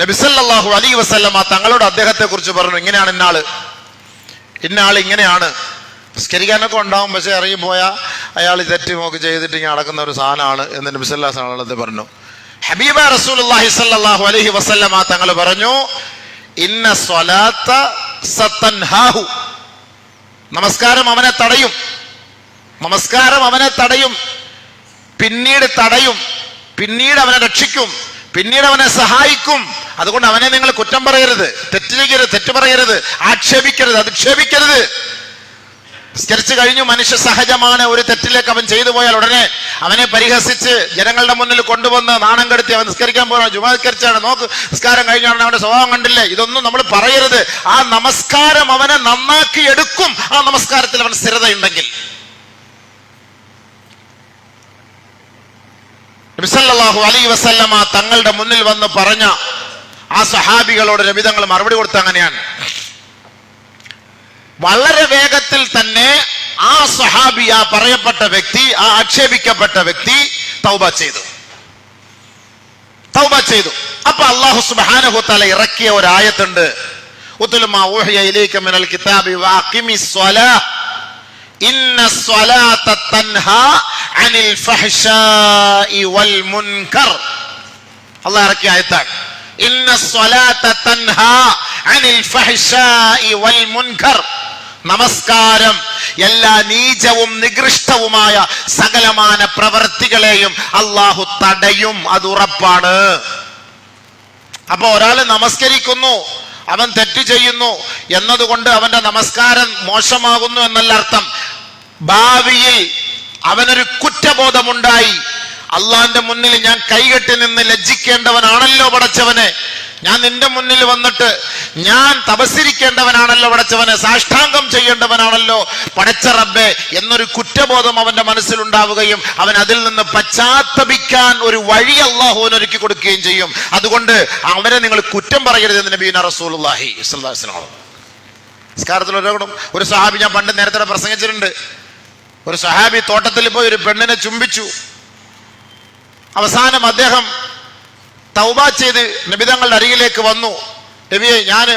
നബി സല്ലല്ലാഹു അലൈഹി വസല്ലമ തങ്ങളോട് അദ്ദേഹത്തെ കുറിച്ച് പറഞ്ഞു, ഇങ്ങനെയാണ് ഇന്നാള് ഇങ്ങനെയാണ്. നിസ്കരിക്കാനൊക്കെ ഉണ്ടാവും, പക്ഷെ ഇറങ്ങി പോയാൽ അയാൾ തെറ്റ് നോക്കി ചെയ്തിട്ട് ഇങ്ങനെ നടക്കുന്ന ഒരു സാധനമാണ് എന്ന് നബി സല്ലല്ലാഹു അലൈഹി വസല്ലം പറഞ്ഞു. ഹബീബ റസൂലുള്ളാഹി സ്വല്ലല്ലാഹു അലൈഹി വസല്ലമ തങ്ങൾ പറഞ്ഞു, ഇന്ന സ്വലാത്ത സതൻഹാഹു, നമസ്കാരം അവനെ തടയും. നമസ്കാരം അവനെ തടയും, പിന്നീട് തടയും, പിന്നീട് അവനെ രക്ഷിക്കും, പിന്നീട് അവനെ സഹായിക്കും. അതുകൊണ്ട് അവനെ നിങ്ങൾ കുറ്റം പറയരുത്, തെറ്റ് പറയരുത്, ആക്ഷേപിക്കരുത്, അധിക്ഷേപിക്കരുത്. നിസ്കരിച്ചു കഴിഞ്ഞു, മനുഷ്യ സഹജമാണ്. ഒരു തെറ്റിലേക്ക് അവൻ ചെയ്തു പോയാൽ ഉടനെ അവനെ പരിഹസിച്ച് ജനങ്ങളുടെ മുന്നിൽ കൊണ്ടുവന്ന് നാണം കെടുത്തി അവൻ നിസ്കരിക്കാൻ പോകണം, ജുമാ നിസ്കരിച്ചാണ്, നോക്ക് നിസ്കാരം കഴിഞ്ഞാണ് അവന്റെ സ്വഭാവം കണ്ടില്ലേ, ഇതൊന്നും നമ്മൾ പറയരുത്. ആ നമസ്കാരം അവനെ നന്നാക്കി എടുക്കും, ആ നമസ്കാരത്തിൽ അവൻ സ്ഥിരതയുണ്ടെങ്കിൽ. നബി സല്ലല്ലാഹു അലൈഹി വസല്ലമ തങ്ങളുടെ മുന്നിൽ വന്ന് പറഞ്ഞ ആ സഹാബികളോട് നബി തങ്ങൾ മറുപടി കൊടുത്ത അങ്ങനെയാണ്. വളരെ വേഗത്തിൽ തന്നെ ആ സഹാബി, ആ പറയപ്പെട്ട വ്യക്തി, ആ ആക്ഷേപിക്കപ്പെട്ട വ്യക്തി തൗബ ചെയ്തു. അപ്പൊ അല്ലാഹു സുബ്ഹാനഹു തആല ഇറക്കിയ ഒരു ആയത്തുണ്ട്, ഉത്ലു മാ ഊഹിയ ഇലൈക മിനൽ കിതാബി വഅഖിമിസ് സ്വലാഹ്. ഇന്ന സ്വലാത്ത തൻഹാ അനിൽ ഫഹ്ശാഇ വൽ മുൻകർ. അല്ലാഹു ഇറക്കിയ ആയത്താണ്. ഇന്ന സ്വലാത്ത തൻഹാ അനിൽ ഫഹ്ശാഇ വൽ മുൻകർ. നമസ്കാരം എല്ലാ നീചവും നികൃഷ്ടവുമായ സകലമാന പ്രവർത്തികളെയും അള്ളാഹു തടയും, അത് ഉറപ്പാണ്. അപ്പൊ ഒരാൾ നമസ്കരിക്കുന്നു, അവൻ തെറ്റ് ചെയ്യുന്നു എന്നതുകൊണ്ട് അവന്റെ നമസ്കാരം മോശമാകുന്നു എന്നല്ല അർത്ഥം. ഭാവിയിൽ അവനൊരു കുറ്റബോധമുണ്ടായി, അള്ളാന്റെ മുന്നിൽ ഞാൻ കൈകെട്ടി നിന്ന് ലജ്ജിക്കേണ്ടവനാണല്ലോ പടച്ചവനെ, ഞാൻ നിന്റെ മുന്നിൽ വന്നിട്ട് ഞാൻ തപസ്സിരിക്കേണ്ടവനാണല്ലോ പടച്ചവനെ, സാഷ്ടാംഗം ചെയ്യേണ്ടവനാണല്ലോ പടച്ച റബ്ബേ എന്നൊരു കുറ്റബോധം അവന്റെ മനസ്സിലുണ്ടാവുകയും അവൻ അതിൽ നിന്ന് പശ്ചാത്തപിക്കാൻ ഒരു വഴി അള്ളാഹുവിന് ഒരുക്കി കൊടുക്കുകയും ചെയ്യും. അതുകൊണ്ട് അവരെ നിങ്ങൾ കുറ്റം പറയരുതെന്ന് നബിയുനാ റസൂലുള്ളാഹി സ്വല്ലല്ലാഹു അലൈഹി വസല്ലം. നിസ്കാരത്തിൽ ഒരു സഹാബി, ഞാൻ പണ്ട് നേരത്തെ പ്രസംഗിച്ചിട്ടുണ്ട്, ഒരു സഹാബി തോട്ടത്തിൽ പോയി ഒരു പെണ്ണിനെ ചുംബിച്ചു. അവസാനം അദ്ദേഹം തൗബ ചെയ്ത് നബിതങ്ങളുടെ അരികിലേക്ക് വന്നു. നബിയെ, ഞാൻ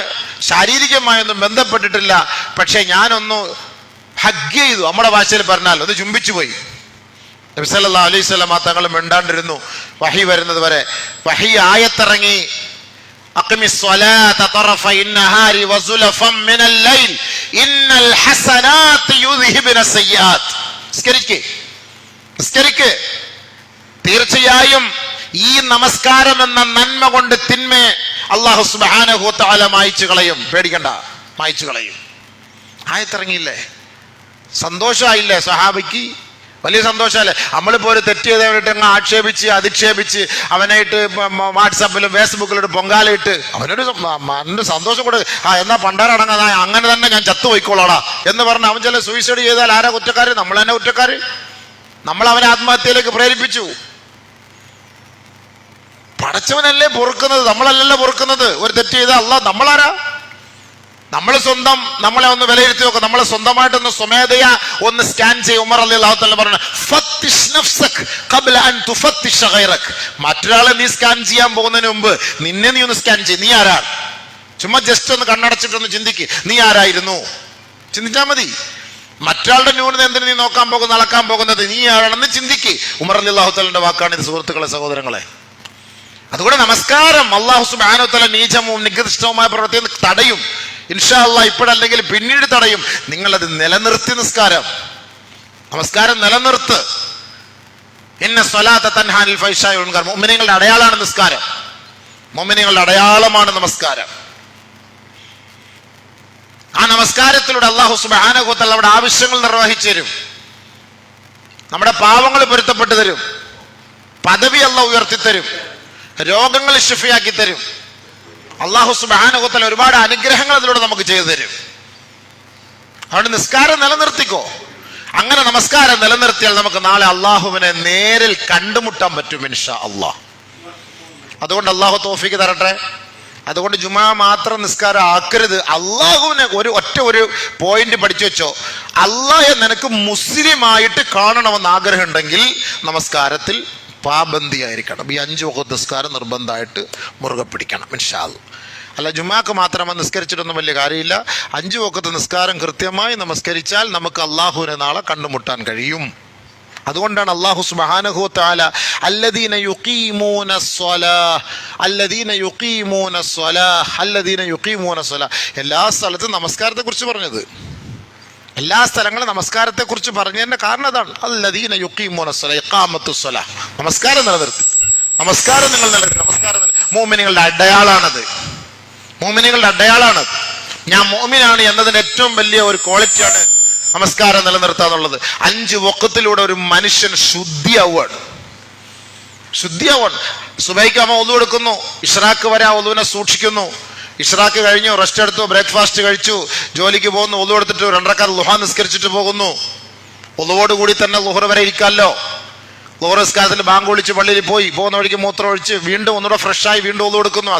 ശാരീരികമായൊന്നും ബന്ധപ്പെട്ടിട്ടില്ല, പക്ഷെ ഞാനൊന്ന് ഹഗ് ചെയ്തു, നമ്മുടെ ഭാഷയിൽ പറഞ്ഞാൽ ഒന്ന് ചുംബിച്ചു പോയി. നബി സല്ലല്ലാഹു അലൈഹി വസല്ലം തങ്ങൾ മിണ്ടാണ്ടിരുന്നു വഹി വരുന്നത് വരെ. വഹി ആയത്തിറങ്ങി, അഖിമിസ്സലാത തറഫൈൻ നഹാരി വസുലഫം മിനൽ ലൈൽ ഇന്നൽ ഹസനാത്ത് യുദ്ഹിബുനസ് സയ്യാത്ത്. നിസ്കരിക്ക്, തീർച്ചയായും ഈ നമസ്കാരം എന്ന നന്മ കൊണ്ട് തിന്മയെ അല്ലാഹു സുബ്ഹാനഹു വ തആല മായ്ച്ചു കളയും. പേടിക്കണ്ട, മായ്ച്ചു കളയും. ആയത്തിറങ്ങിയില്ലേ? സന്തോഷമായില്ലേ സഹാബിക്ക്? വലിയ സന്തോഷമല്ലേ? നമ്മളിപ്പോ ഒരു തെറ്റ് ചെയ്തവനായിട്ട് അങ്ങ് ആക്ഷേപിച്ച് അധിക്ഷേപിച്ച് അവനായിട്ട് വാട്സാപ്പിലും ഫേസ്ബുക്കിലും പൊങ്കാലയിട്ട് അവനൊരു സന്തോഷം കൊടു. എന്നാ പണ്ടാരടങ്ങാ, അങ്ങനെ തന്നെ ഞാൻ ചത്തുപോയിക്കോളാടാ എന്ന് പറഞ്ഞ് അവൻ ചില സൂയിസൈഡ് ചെയ്താൽ ആരാ കുറ്റക്കാര്? നമ്മൾ തന്നെ കുറ്റക്കാര്. നമ്മൾ അവനെ ആത്മഹത്യയിലേക്ക് പ്രേരിപ്പിച്ചു. പടച്ചവനല്ലേ പൊറുക്കുന്നത്, നമ്മളല്ലല്ലോ പൊറുക്കുന്നത്. ഒരു തെറ്റ് ചെയ്താൽ അല്ലാഹ്, നമ്മളാരാ? നമ്മളെ ഒന്ന് വിലയിരുത്തി നോക്കുക. നമ്മളെ സ്വന്തമായിട്ടൊന്ന് സ്വമേധയാ ഒന്ന് സ്കാൻ ചെയ്യും. ഉമർ റളിയല്ലാഹു തആല പറഞ്ഞു, ഫത്തിഷ് നഫ്സക് ഖബ്ല അൻ തുഫത്തിഷ ഗൈറക്. മറ്റൊരാളെ നീ സ്കാൻ ചെയ്യാൻ പോകുന്നതിന് മുമ്പ് നിന്നെ നീ ഒന്ന് സ്കാൻ ചെയ്യ്. നീ ആരാ? ചുമ്മാ ജസ്റ്റ് ഒന്ന് കണ്ണടച്ചിട്ടൊന്ന് ചിന്തിക്ക്, നീ ആരായിരുന്നു? ചിന്തിച്ചാൽ മതി. മറ്റൊരാളുടെ ന്യൂനത എന്തിനു നീ നോക്കാൻ പോകുന്നത്, അളക്കാൻ പോകുന്നത്? നീ ആരാണെന്ന് ചിന്തിക്ക്. ഉമർ റളിയല്ലാഹു തആലയുടെ വാക്കാണ് ഇത്, സുഹൃത്തുക്കളെ, സഹോദരങ്ങളെ. അതുകൊണ്ട് നമസ്കാരം അല്ലാഹു സുബ്ഹാനഹു വ തആല നീചവും നികൃഷ്ടവുമായ പ്രവൃത്തി തടയും. ഇൻഷാ അല്ലാഹ് ഇപ്പോഴല്ലെങ്കിൽ പിന്നീട് തടയും. നിങ്ങളത് നിലനിർത്തി നമസ്കാരം നിലനിർത്ത്. ഇന്ന സ്വലാത്ത തൻഹാ അനിൽ ഫഹ്ശാഇ വൽ മുൻകർ. മുഅ്മിനീങ്ങളുടെ അടയാളമാണ് നിസ്കാരം. മുഅ്മിനീങ്ങളുടെ അടയാളമാണ് നമസ്കാരം. ആ നമസ്കാരത്തിലൂടെ അല്ലാഹു സുബ്ഹാനഹു വ തആല നമ്മുടെ ആവശ്യങ്ങൾ നിർവഹിച്ചു തരും, നമ്മുടെ പാവങ്ങൾ പൊരുത്തപ്പെട്ടു തരും, പദവി അല്ലാഹു ഉയർത്തിത്തരും, രോഗങ്ങൾ ശിഫയാക്കി തരും. അല്ലാഹു സുബ്ഹാനഹു വ തആല ഒരുപാട് അനുഗ്രഹങ്ങൾ അതിലൂടെ നമുക്ക് ചെയ്തു തരും. അതുകൊണ്ട് നിസ്കാരം നിലനിർത്തിക്കോ. അങ്ങനെ നമസ്കാരം നിലനിർത്തിയാൽ നമുക്ക് നാളെ അള്ളാഹുവിനെ നേരിൽ കണ്ടുമുട്ടാൻ പറ്റും ഇൻഷാ അല്ലാഹ്. അതുകൊണ്ട് അള്ളാഹു തൗഫീഖ് തരട്ടെ. അതുകൊണ്ട് ജുമാ മാത്രം നിസ്കാരം ആക്കരുത്. അള്ളാഹുവിനെ ഒരു പോയിന്റ് പഠിച്ചു വെച്ചോ. അള്ളാഹെ നിനക്ക് മുസ്ലിമായിട്ട് കാണണമെന്ന് ആഗ്രഹം ഉണ്ടെങ്കിൽ നമസ്കാരത്തിൽ പാബന്ദിയായിരിക്കണം. ഈ 5 വഖത്ത് നിസ്കാരം നിർബന്ധമായിട്ട് മുറുകെ പിടിക്കണം ഇൻഷാ അല്ലാഹ്. അല്ല ജുമാക്ക് മാത്രം നിസ്കരിച്ചിട്ടൊന്നും വലിയ കാര്യമില്ല. 5 വഖത്ത് നിസ്കാരം കൃത്യമായി നമസ്കരിച്ചാൽ നമുക്ക് അള്ളാഹുവിനെ നാളെ കണ്ടുമുട്ടാൻ കഴിയും. അതുകൊണ്ടാണ് അല്ലാഹു സുബ്ഹാനഹു വ തആല അല്ലദീന യുഖീമൂന സ്വലാഹ് എല്ലാ സ്ഥലത്തും നമസ്കാരത്തെ കുറിച്ച് പറഞ്ഞത്. എല്ലാ സ്ഥലങ്ങളും നമസ്കാരത്തെ കുറിച്ച് പറഞ്ഞതിന്റെ കാരണം അതാണ്. അല്ലദീന യുഖീമൂന സ്വലാഹ്, ഇഖാമത്തുസ് സ്വലാഹ്. നമസ്കാരം നിലനിർത്തി. നമസ്കാരം നിങ്ങൾ നിലനിർത്തി. നമസ്കാരം മുഅ്മിനീങ്ങളുടെ അടയാളാണത്. മുഅ്മിനീങ്ങളുടെ അടയാളാണത്. ഞാൻ മുഅ്മിനാണ് എന്നതിന്റെ ഏറ്റവും വലിയ ഒരു ക്വാളിറ്റിയാണ് നമസ്കാരം നിലനിർത്തുക എന്നുള്ളത്. 5 വഖത്തിലൂടെ ഒരു മനുഷ്യൻ ശുദ്ധിയാവുകയാണ്. സുബൈക്ക് അമ്മ ഒളു എടുക്കുന്നു, ഇഷ്റാഖ് വരെ ആ ഒളുവിനെ സൂക്ഷിക്കുന്നു. ഇഷ്റാഖ് കഴിഞ്ഞു, റെസ്റ്റ് എടുത്തു, ബ്രേക്ക്ഫാസ്റ്റ് കഴിച്ചു, ജോലിക്ക് പോകുന്നു, ഒളു എടുത്തിട്ട് 2 റക്അത്ത് ളുഹ നിസ്കരിച്ചിട്ട് പോകുന്നു. ഒളുവോട് കൂടി തന്നെ ളുഹർ വരെ ഇരിക്കാമല്ലോ. ളുഹർ നിസ്കാരത്തിന് ബാങ്ക് വിളിച്ച് പള്ളിയിൽ പോയി, പോകുന്ന വഴിക്ക് മൂത്രം ഒഴിച്ച് വീണ്ടും ഒന്നുകൂടെ ഫ്രഷായി വീണ്ടും ഒളു എടുക്കുന്നു.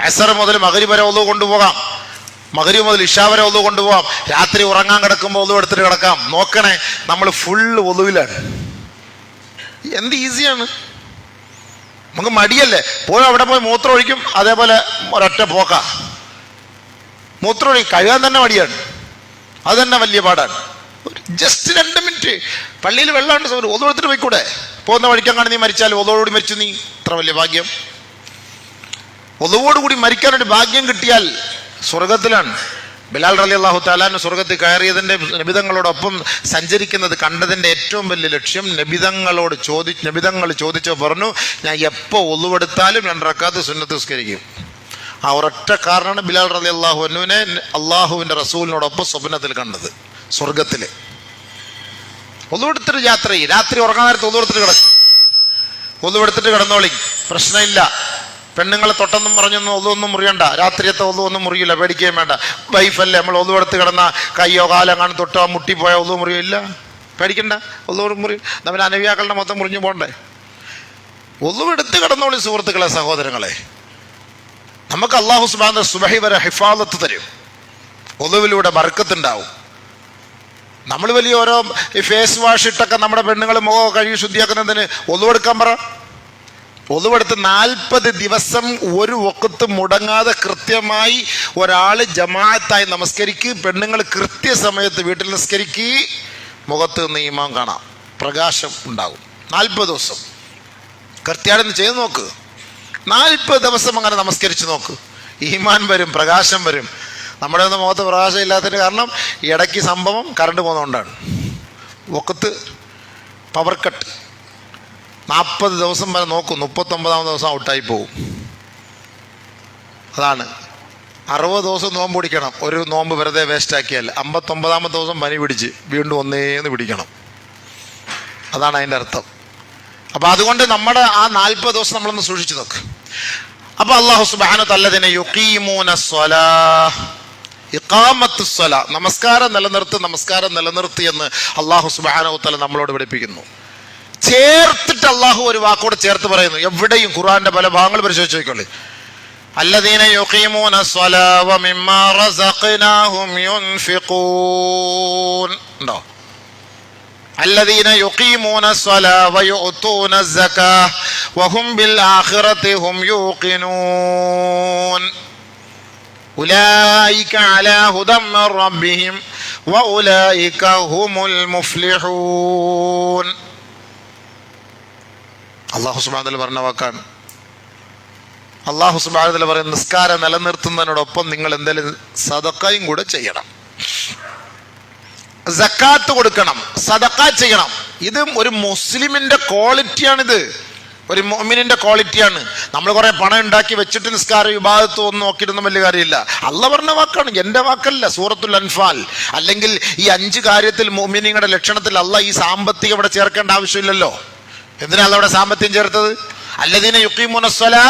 അസർ മുതൽ മഗ്രിബ് വരെ ഒളു കൊണ്ടുപോകാം, മഗ്രിബ് മുതൽ ഇശാ വരെ ഒളു കൊണ്ടുപോകാം. രാത്രി ഉറങ്ങാൻ കിടക്കുമ്പോൾ ഒളു എടുത്തിട്ട് കിടക്കാം. നോക്കണേ, നമ്മൾ ഫുള്ള് ഒളുവിലാണ്. എന്ത് ഈസിയാണ്. നമുക്ക് മടിയല്ലേ? അവിടെ പോയി മൂത്രം ഒഴിക്കും, അതേപോലെ ഒരൊറ്റ പോക്ക മൂത്രം ഒഴിക്കും. കഴുകാൻ തന്നെ മടിയാണ്. അത് തന്നെ വലിയ പാടാണ്. ജസ്റ്റ് 2 മിനിറ്റ് പള്ളിയിൽ വെള്ളമുണ്ട്, ഒതു എടുത്തിട്ട് പോയിക്കൂടെ? പോകുന്ന വഴിക്കങ്ങാണ് നീ മരിച്ചാൽ ഒതുവോടുകൂടി മരിച്ചു, നീ ഇത്ര വലിയ ഭാഗ്യം. ഒതുവോടുകൂടി മരിക്കാനൊരു ഭാഗ്യം കിട്ടിയാൽ സ്വർഗത്തിലാണ്. ബിലാൽ റളിയല്ലാഹു തആല സ്വർഗത്തിൽ കയറിയതിൻ്റെ നബിതങ്ങളോടൊപ്പം സഞ്ചരിക്കുന്നത് കണ്ടതിൻ്റെ ഏറ്റവും വലിയ ലക്ഷ്യം നബിതങ്ങൾ ചോദിച്ചു പറഞ്ഞു, ഞാൻ എപ്പോൾ ഒളുവെടുത്താലും 2 റക്അത്ത് സുന്നത്ത് നിസ്കരിക്കും. ആ ഒരൊറ്റ കാരണമാണ് ബിലാൽ റളിയല്ലാഹു അൻഹുവിനെ അള്ളാഹുവിൻ്റെ റസൂലിനോടൊപ്പം സ്വപ്നത്തിൽ കണ്ടത് സ്വർഗത്തിൽ. ഒളുവെടുത്തിട്ട് യാത്ര ചെയ്യും, രാത്രി ഉറങ്ങാൻ നേരത്ത് ഒളുവെടുത്തിട്ട് കിടക്കും. ഒളുവെടുത്തിട്ട് കിടന്നോളി, പ്രശ്നമില്ല. പെണ്ണുങ്ങളെ തൊട്ടൊന്നും പറഞ്ഞൊന്നും ഒന്നും മുറിയണ്ട, രാത്രിയത്തെ ഒന്നും മുറിയില്ല, പേടിക്കുകയും വേണ്ട. വൈഫല്ലേ, നമ്മൾ ഒളുവെടുത്ത് കിടന്ന കയ്യോ കാലോ കാണും തൊട്ടോ മുട്ടിപ്പോയാൽ ഒന്നും മുറിയില്ല, പേടിക്കണ്ട. മുറിയും നമ്മൾ അനവിയാക്കളുടെ മൊത്തം മുറിഞ്ഞു പോകണ്ടേ? ഒളുവെടുത്ത് കിടന്നോളി സുഹൃത്തുക്കളെ, സഹോദരങ്ങളെ. നമുക്ക് അല്ലാഹു സുബ്ഹാനഹു സുബഹി വരെ ഹിഫാളത്ത് തരും, ഒളുവിലൂടെ ബർക്കത്തുണ്ടാവും. നമ്മൾ വലിയ ഓരോ ഫേസ് വാഷ് ഇട്ടൊക്കെ നമ്മുടെ പെണ്ണുങ്ങൾ മുഖം കഴുകി ശുദ്ധിയാക്കുന്നതിന് ഒളുവെടുക്കാൻ പറ. ഒളുവെടുത്ത് 40 ദിവസം ഒരു വഖത്ത് മുടങ്ങാതെ കൃത്യമായി ഒരാൾ ജമാഅത്തായി നമസ്കരിക്ക്. പെണ്ണുങ്ങൾ കൃത്യസമയത്ത് വീട്ടിൽ നിസ്കരിക്ക്. മുഖത്ത് നിന്ന് ഈമാൻ കാണാം, പ്രകാശം ഉണ്ടാകും. 40 ദിവസം കൃത്യമായിട്ട് ചെയ്ത് നോക്ക്. 40 ദിവസം അങ്ങനെ നമസ്കരിച്ച് നോക്ക്, ഈമാൻ വരും, പ്രകാശം വരും. നമ്മുടെ ഒന്നും മുഖത്ത് പ്രകാശം ഇല്ലാത്തതിന് കാരണം ഇടയ്ക്ക് സംഭവം കറണ്ട് പോകുന്നതുകൊണ്ടാണ്. വഖത്ത് പവർ കട്ട് 40 ദിവസം വരെ നോക്കും, 39ാമത്തെ ദിവസം ഔട്ടായി പോകും. അതാണ് 60 ദിവസം നോമ്പ് പിടിക്കണം. ഒരു നോമ്പ് വെറുതെ വേസ്റ്റാക്കിയാൽ 59ാമത്തെ ദിവസം പനി പിടിച്ച് വീണ്ടും ഒന്നേന്ന് പിടിക്കണം. അതാണ് അതിൻ്റെ അർത്ഥം. അപ്പം അതുകൊണ്ട് നമ്മുടെ ആ 40 ദിവസം നമ്മളൊന്ന് സൂക്ഷിച്ചു നോക്ക്. അപ്പം അല്ലാഹു സുബ്ഹാനഹു വ തആല യുഖീമൂന സ്വലാഹ്, ഇഖാമത്തു സ്വലാ, നമസ്കാരം നിലനിർത്തി എന്ന് അല്ലാഹു സുബ്ഹാനഹു വ തആല നമ്മളോട് പഠിപ്പിക്കുന്നു. ചേർത്തിട്ട് അള്ളാഹു ഒരു വാക്കോട് ചേർത്ത് പറയുന്നു. എവിടെയും ഖുർആന്റെ പല ഭാഗങ്ങൾ പരിശോധിച്ച് നോക്കിക്കോളി. അല്ലദീന യുഖീമൂന സ്വലാ വമിമ്മാ റസഖ്നാഹും യുൻഫിഖൂൻ ഉണ്ടോ? അല്ലദീന യുഖീമൂന സ്വലാ വയുഅ്തൂന സകാഹ് വഹും ബിൽ ആഖിറതി ഹും യൂഖിനൂൻ ഉലൈക അലാ ഹുദം മിർ റബ്ബിഹിം വഉലൈക ഹുമുൽ മുഫ്ലിഹൂൻ. അല്ലാഹു സുബ്ഹാനഹു വ തആല പറഞ്ഞ വാക്കാണ്. അല്ലാഹു സുബ്ഹാനഹു വ തആല പറയുന്നത്, നിസ്കാരം നിലനിർത്തുന്നതിനോടൊപ്പം നിങ്ങൾ എന്തെങ്കിലും സദഖയും കൂടെ ചെയ്യണം, സക്കാത്ത് കൊടുക്കണം, സദഖ ചെയ്യണം. ഇത് ഒരു മുസ്ലിമിന്റെ ക്വാളിറ്റിയാണിത്, ഒരു മുഅ്മിനിന്റെ ക്വാളിറ്റിയാണ്. നമ്മൾ കുറെ പണം ഉണ്ടാക്കി വെച്ചിട്ട് നിസ്കാരം ഇബാദത്ത് ഒന്നും നോക്കിയിട്ടൊന്നും വലിയ കാര്യമില്ല. അള്ളാഹ് പറഞ്ഞ വാക്കാണ്, എൻ്റെ വാക്കല്ല. സൂറത്തുൽ അൻഫാൽ അല്ലെങ്കിൽ ഈ 5 കാര്യത്തിൽ മുഅ്മിനീങ്ങളുടെ ലക്ഷണത്തിൽ അള്ളാഹ് ഈ സാമ്പത്തികം ഇവിടെ ചേർക്കേണ്ട ആവശ്യമില്ലല്ലോ. എന്തിനാ അള്ളാഹ് ഇവിടെ സാമ്പത്തികം ചേർത്തത്? അല്ലദീന യുഖീമൂന സ്വലാ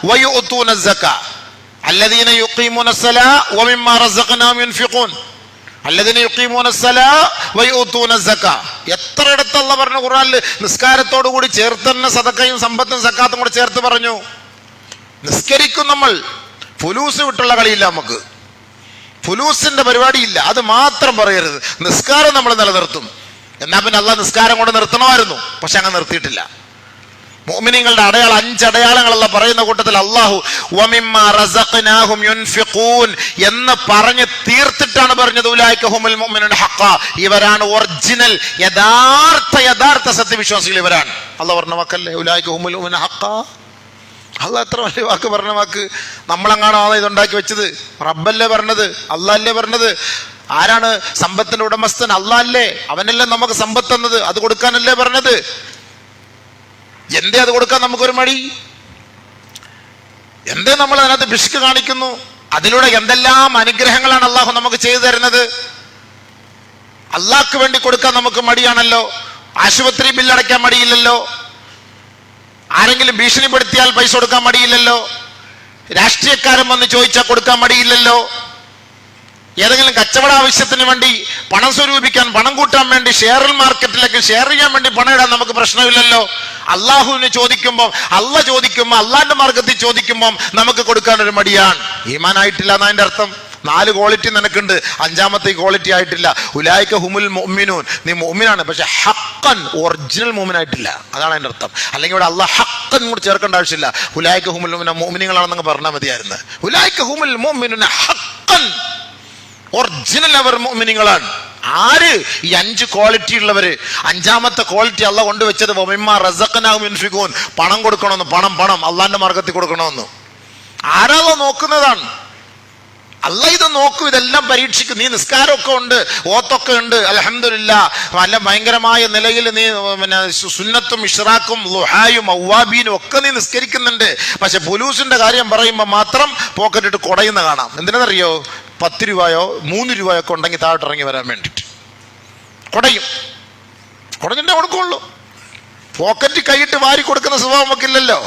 വയുഅ്തൂന സകാ, അല്ലദീന യുഖീമൂന സ്വലാ വമിമ്മാ റസഖ്നാഹും യുൻഫിഖൂൻ, അല്ലദീന യുഖീമൂന സ്വലാ വയുഅ്തൂന സകാ. എത്ര ഇടത്ത് അള്ളാഹ് പറഞ്ഞു ഖുർആനിൽ നിസ്കാരത്തോടു കൂടി ചേർത്ത് തന്നെ സദഖയും സമ്പത്തും സക്കാത്തും കൂടെ ചേർത്ത് പറഞ്ഞു. നിസ്കരിക്കും നമ്മൾ, ഫുലൂസ് വിട്ടുള്ള കളിയില്ല, നമുക്ക് ഫുലൂസിന്റെ പരിപാടിയില്ല. അത് മാത്രം പറയരുത്. നിസ്കാരം നമ്മൾ നിലനിർത്തും. എന്നാൽ പിന്നെ അള്ളാഹ് നിസ്കാരം കൊണ്ട് നിർത്തണമായിരുന്നു, പക്ഷെ അങ്ങനെ നിർത്തിയിട്ടില്ല. മുഅ്മിനീങ്ങളുടെ 5 അടയാളങ്ങളല്ല പറയുന്ന കൂട്ടത്തിൽ അള്ളാഹു വമിമ്മാ റസഖ്നാഹും യുൻഫിഖൂൻ എന്ന് പറഞ്ഞ് തീർത്തിട്ടാണ് പറഞ്ഞത് ഉലൈക ഹുമുൽ മുഅ്മിനൂന ഹഖ്ഖാ. ഇവരാണ് ഒറിജിനൽ യഥാർത്ഥ സത്യവിശ്വാസികൾ, ഇവരാണ്. അള്ളാഹ് പറഞ്ഞ വാക്കല്ലേ ഉലൈക ഹുമുൽ മുഅ്മിനൂന ഹഖ്ഖാ. അള്ളാഹ് എത്ര വലിയ വാക്ക് പറഞ്ഞ വാക്ക്. നമ്മളെങ്ങാണോ ഇതുണ്ടാക്കി വെച്ചത്? റബ്ബല്ലേ പറഞ്ഞത്, അള്ളാഹ് അല്ലേ പറഞ്ഞത്. ആരാണ് സമ്പത്തിന്റെ ഉടമസ്ഥൻ? അള്ളാഹ് അല്ലേ. അവനല്ലേ നമുക്ക് സമ്പത്ത് തന്നത്, അത് കൊടുക്കാനല്ലേ പറഞ്ഞത്. എന്തേ അത് കൊടുക്കാൻ നമുക്കൊരു മടി? എന്തേ നമ്മൾ അതിനകത്ത് പിശുക്ക് കാണിക്കുന്നു? അതിലൂടെ എന്തെല്ലാം അനുഗ്രഹങ്ങളാണ് അള്ളാഹു നമുക്ക് ചെയ്തു തരുന്നത്. അള്ളാഹ്ക്ക് വേണ്ടി കൊടുക്കാൻ നമുക്ക് മടിയാണല്ലോ. ആശുപത്രി ബില്ലടയ്ക്കാൻ മടിയില്ലല്ലോ. ആരെങ്കിലും ഭീഷണിപ്പെടുത്തിയാൽ പൈസ കൊടുക്കാൻ മടിയില്ലല്ലോ. രാഷ്ട്രീയക്കാരൻ വന്ന് ചോദിച്ചാൽ കൊടുക്കാൻ മടിയില്ലല്ലോ. ഏതെങ്കിലും കച്ചവട ആവശ്യത്തിന് വേണ്ടി പണം സ്വരൂപിക്കാൻ, പണം കൂട്ടാൻ വേണ്ടി ഷെയർ മാർക്കറ്റിലേക്ക് ഷെയർ ചെയ്യാൻ വേണ്ടി പണം ഇടാൻ നമുക്ക് പ്രശ്നമില്ലല്ലോ. അള്ളാഹുവിന് ചോദിക്കുമ്പോൾ, അള്ളാന്റെ മാർഗത്തിൽ ചോദിക്കുമ്പോൾ നമുക്ക് കൊടുക്കാൻ ഒരു മടിയാണ്. ഈമാനായിട്ടില്ല എന്നാ അതിന്റെ അർത്ഥം. 4 ക്വാളിറ്റി നിനക്കുണ്ട്, 5ാമത്തെ ക്വാളിറ്റി ആയിട്ടില്ല. ഉലൈക ഹുമുൽ മുഅ്മിനൂൻ, നീ മുഅ്മിനാണ്, പക്ഷെ ഹഖ്ഖൻ ഒറിജിനൽ മുഅ്മിനായിട്ടില്ല. അതാണ് അതിന്റെ അർത്ഥം. അല്ലെങ്കിൽ ഇവിടെ അള്ളാഹ് ഹഖ്ഖൻ കൂടി ചേർക്കേണ്ട ആവശ്യമില്ല. ഉലൈക ഹുമുൽ മുഅ്മിനൂൻ, മുഅ്മിനീങ്ങളാണെന്ന് പറഞ്ഞാൽ മതിയായിരുന്നു. ഉലൈക ഹുമുൽ മുഅ്മിനൂന ഹഖ്ഖൻ, ഒറിജിനൽ അവർ മുഅ്മിനീങ്ങളാണ്. ആര്? ഈ 5 ക്വാളിറ്റി ഉള്ളവര്. 5ാമത്തെ ക്വാളിറ്റി അള്ളാഹ് കൊണ്ടുവച്ചത് വമിമ്മാ റസഖ്നാഹും യുൻഫിഖൂൻ, പണം കൊടുക്കണമെന്ന്, പണം അള്ളാന്റെ മാർഗത്തിൽ കൊടുക്കണമെന്ന്. ആരാളോ നോക്കുന്നതാണ് അള്ളാഹ്. ഇത് നോക്കും, ഇതെല്ലാം പരീക്ഷിക്കും. നീ നിസ്കാരമൊക്കെ ഉണ്ട്, ഓത്തൊക്കെ ഉണ്ട്, അൽഹംദുലില്ലാഹ്, നല്ല ഭയങ്കരമായ നിലയിൽ നീ പിന്നെ സുന്നത്തും ഇഷ്റാഖും ളുഹായും അവ്വാബീനും ഒക്കെ നീ നിസ്കരിക്കുന്നുണ്ട്. പക്ഷെ പുലൂസിന്റെ കാര്യം പറയുമ്പോൾ മാത്രം പോക്കറ്റിട്ട് കുടയുന്ന കാണാം. എന്തിനാണെന്നറിയോ? 10 രൂപയോ 3 രൂപയോ ഒക്കെ ഉണ്ടെങ്കിൽ താഴോട്ട് ഇറങ്ങി വരാൻ വേണ്ടിയിട്ട് കുടഞ്ഞിട്ടേ കൊടുക്കുള്ളൂ. പോക്കറ്റ് കൈയിട്ട് വാരി കൊടുക്കുന്ന സ്വഭാവം നമുക്കില്ലല്ലോ.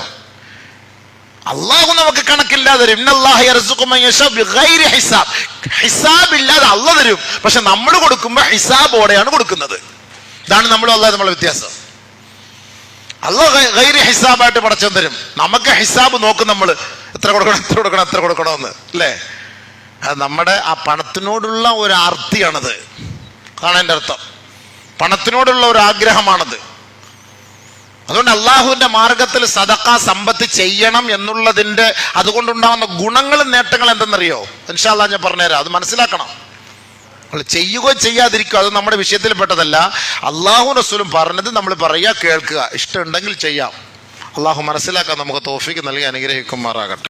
അള്ളാഹു നമുക്ക് കണക്കില്ലാതെ തരും. ഹിസാബില്ലാതെ അള്ളാഹ് തരും. പക്ഷെ നമ്മൾ കൊടുക്കുമ്പോൾ ഹിസാബോടെയാണ് കൊടുക്കുന്നത്. ഇതാണ് നമ്മളും അള്ളാഹ് നമ്മളെ വ്യത്യാസം. അള്ളാഹ് ഗൈരി ഹിസാബായിട്ട് പടച്ചവൻ തരും. നമുക്ക് ഹിസാബ് നോക്കും, നമ്മൾ എത്ര കൊടുക്കണമെന്ന് അല്ലേ? അത് നമ്മുടെ ആ പണത്തിനോടുള്ള ഒരു ആർത്തിയാണത്. കാണേണ്ട അർത്ഥം പണത്തിനോടുള്ള ഒരു ആഗ്രഹമാണത്. അതുകൊണ്ട് അള്ളാഹുവിന്റെ മാർഗത്തിൽ സദഖ സമ്പത്ത് ചെയ്യണം എന്നുള്ളതിന്റെ അതുകൊണ്ടുണ്ടാകുന്ന ഗുണങ്ങളും നേട്ടങ്ങളും എന്തെന്നറിയോ? ഇൻഷാ അല്ലാഹ് ഞാൻ പറഞ്ഞുതരാം. അത് മനസ്സിലാക്കണം. ചെയ്യുകയോ ചെയ്യാതിരിക്കുക അത് നമ്മുടെ വിഷയത്തിൽ പെട്ടതല്ല. അള്ളാഹു റസൂലും പറഞ്ഞത് നമ്മൾ പറയുക, കേൾക്കുക, ഇഷ്ടമുണ്ടെങ്കിൽ ചെയ്യാം. അള്ളാഹു മനസ്സിലാക്കാൻ നമുക്ക് തൗഫീഖ് നൽകി അനുഗ്രഹിക്കുമാറാകട്ടെ.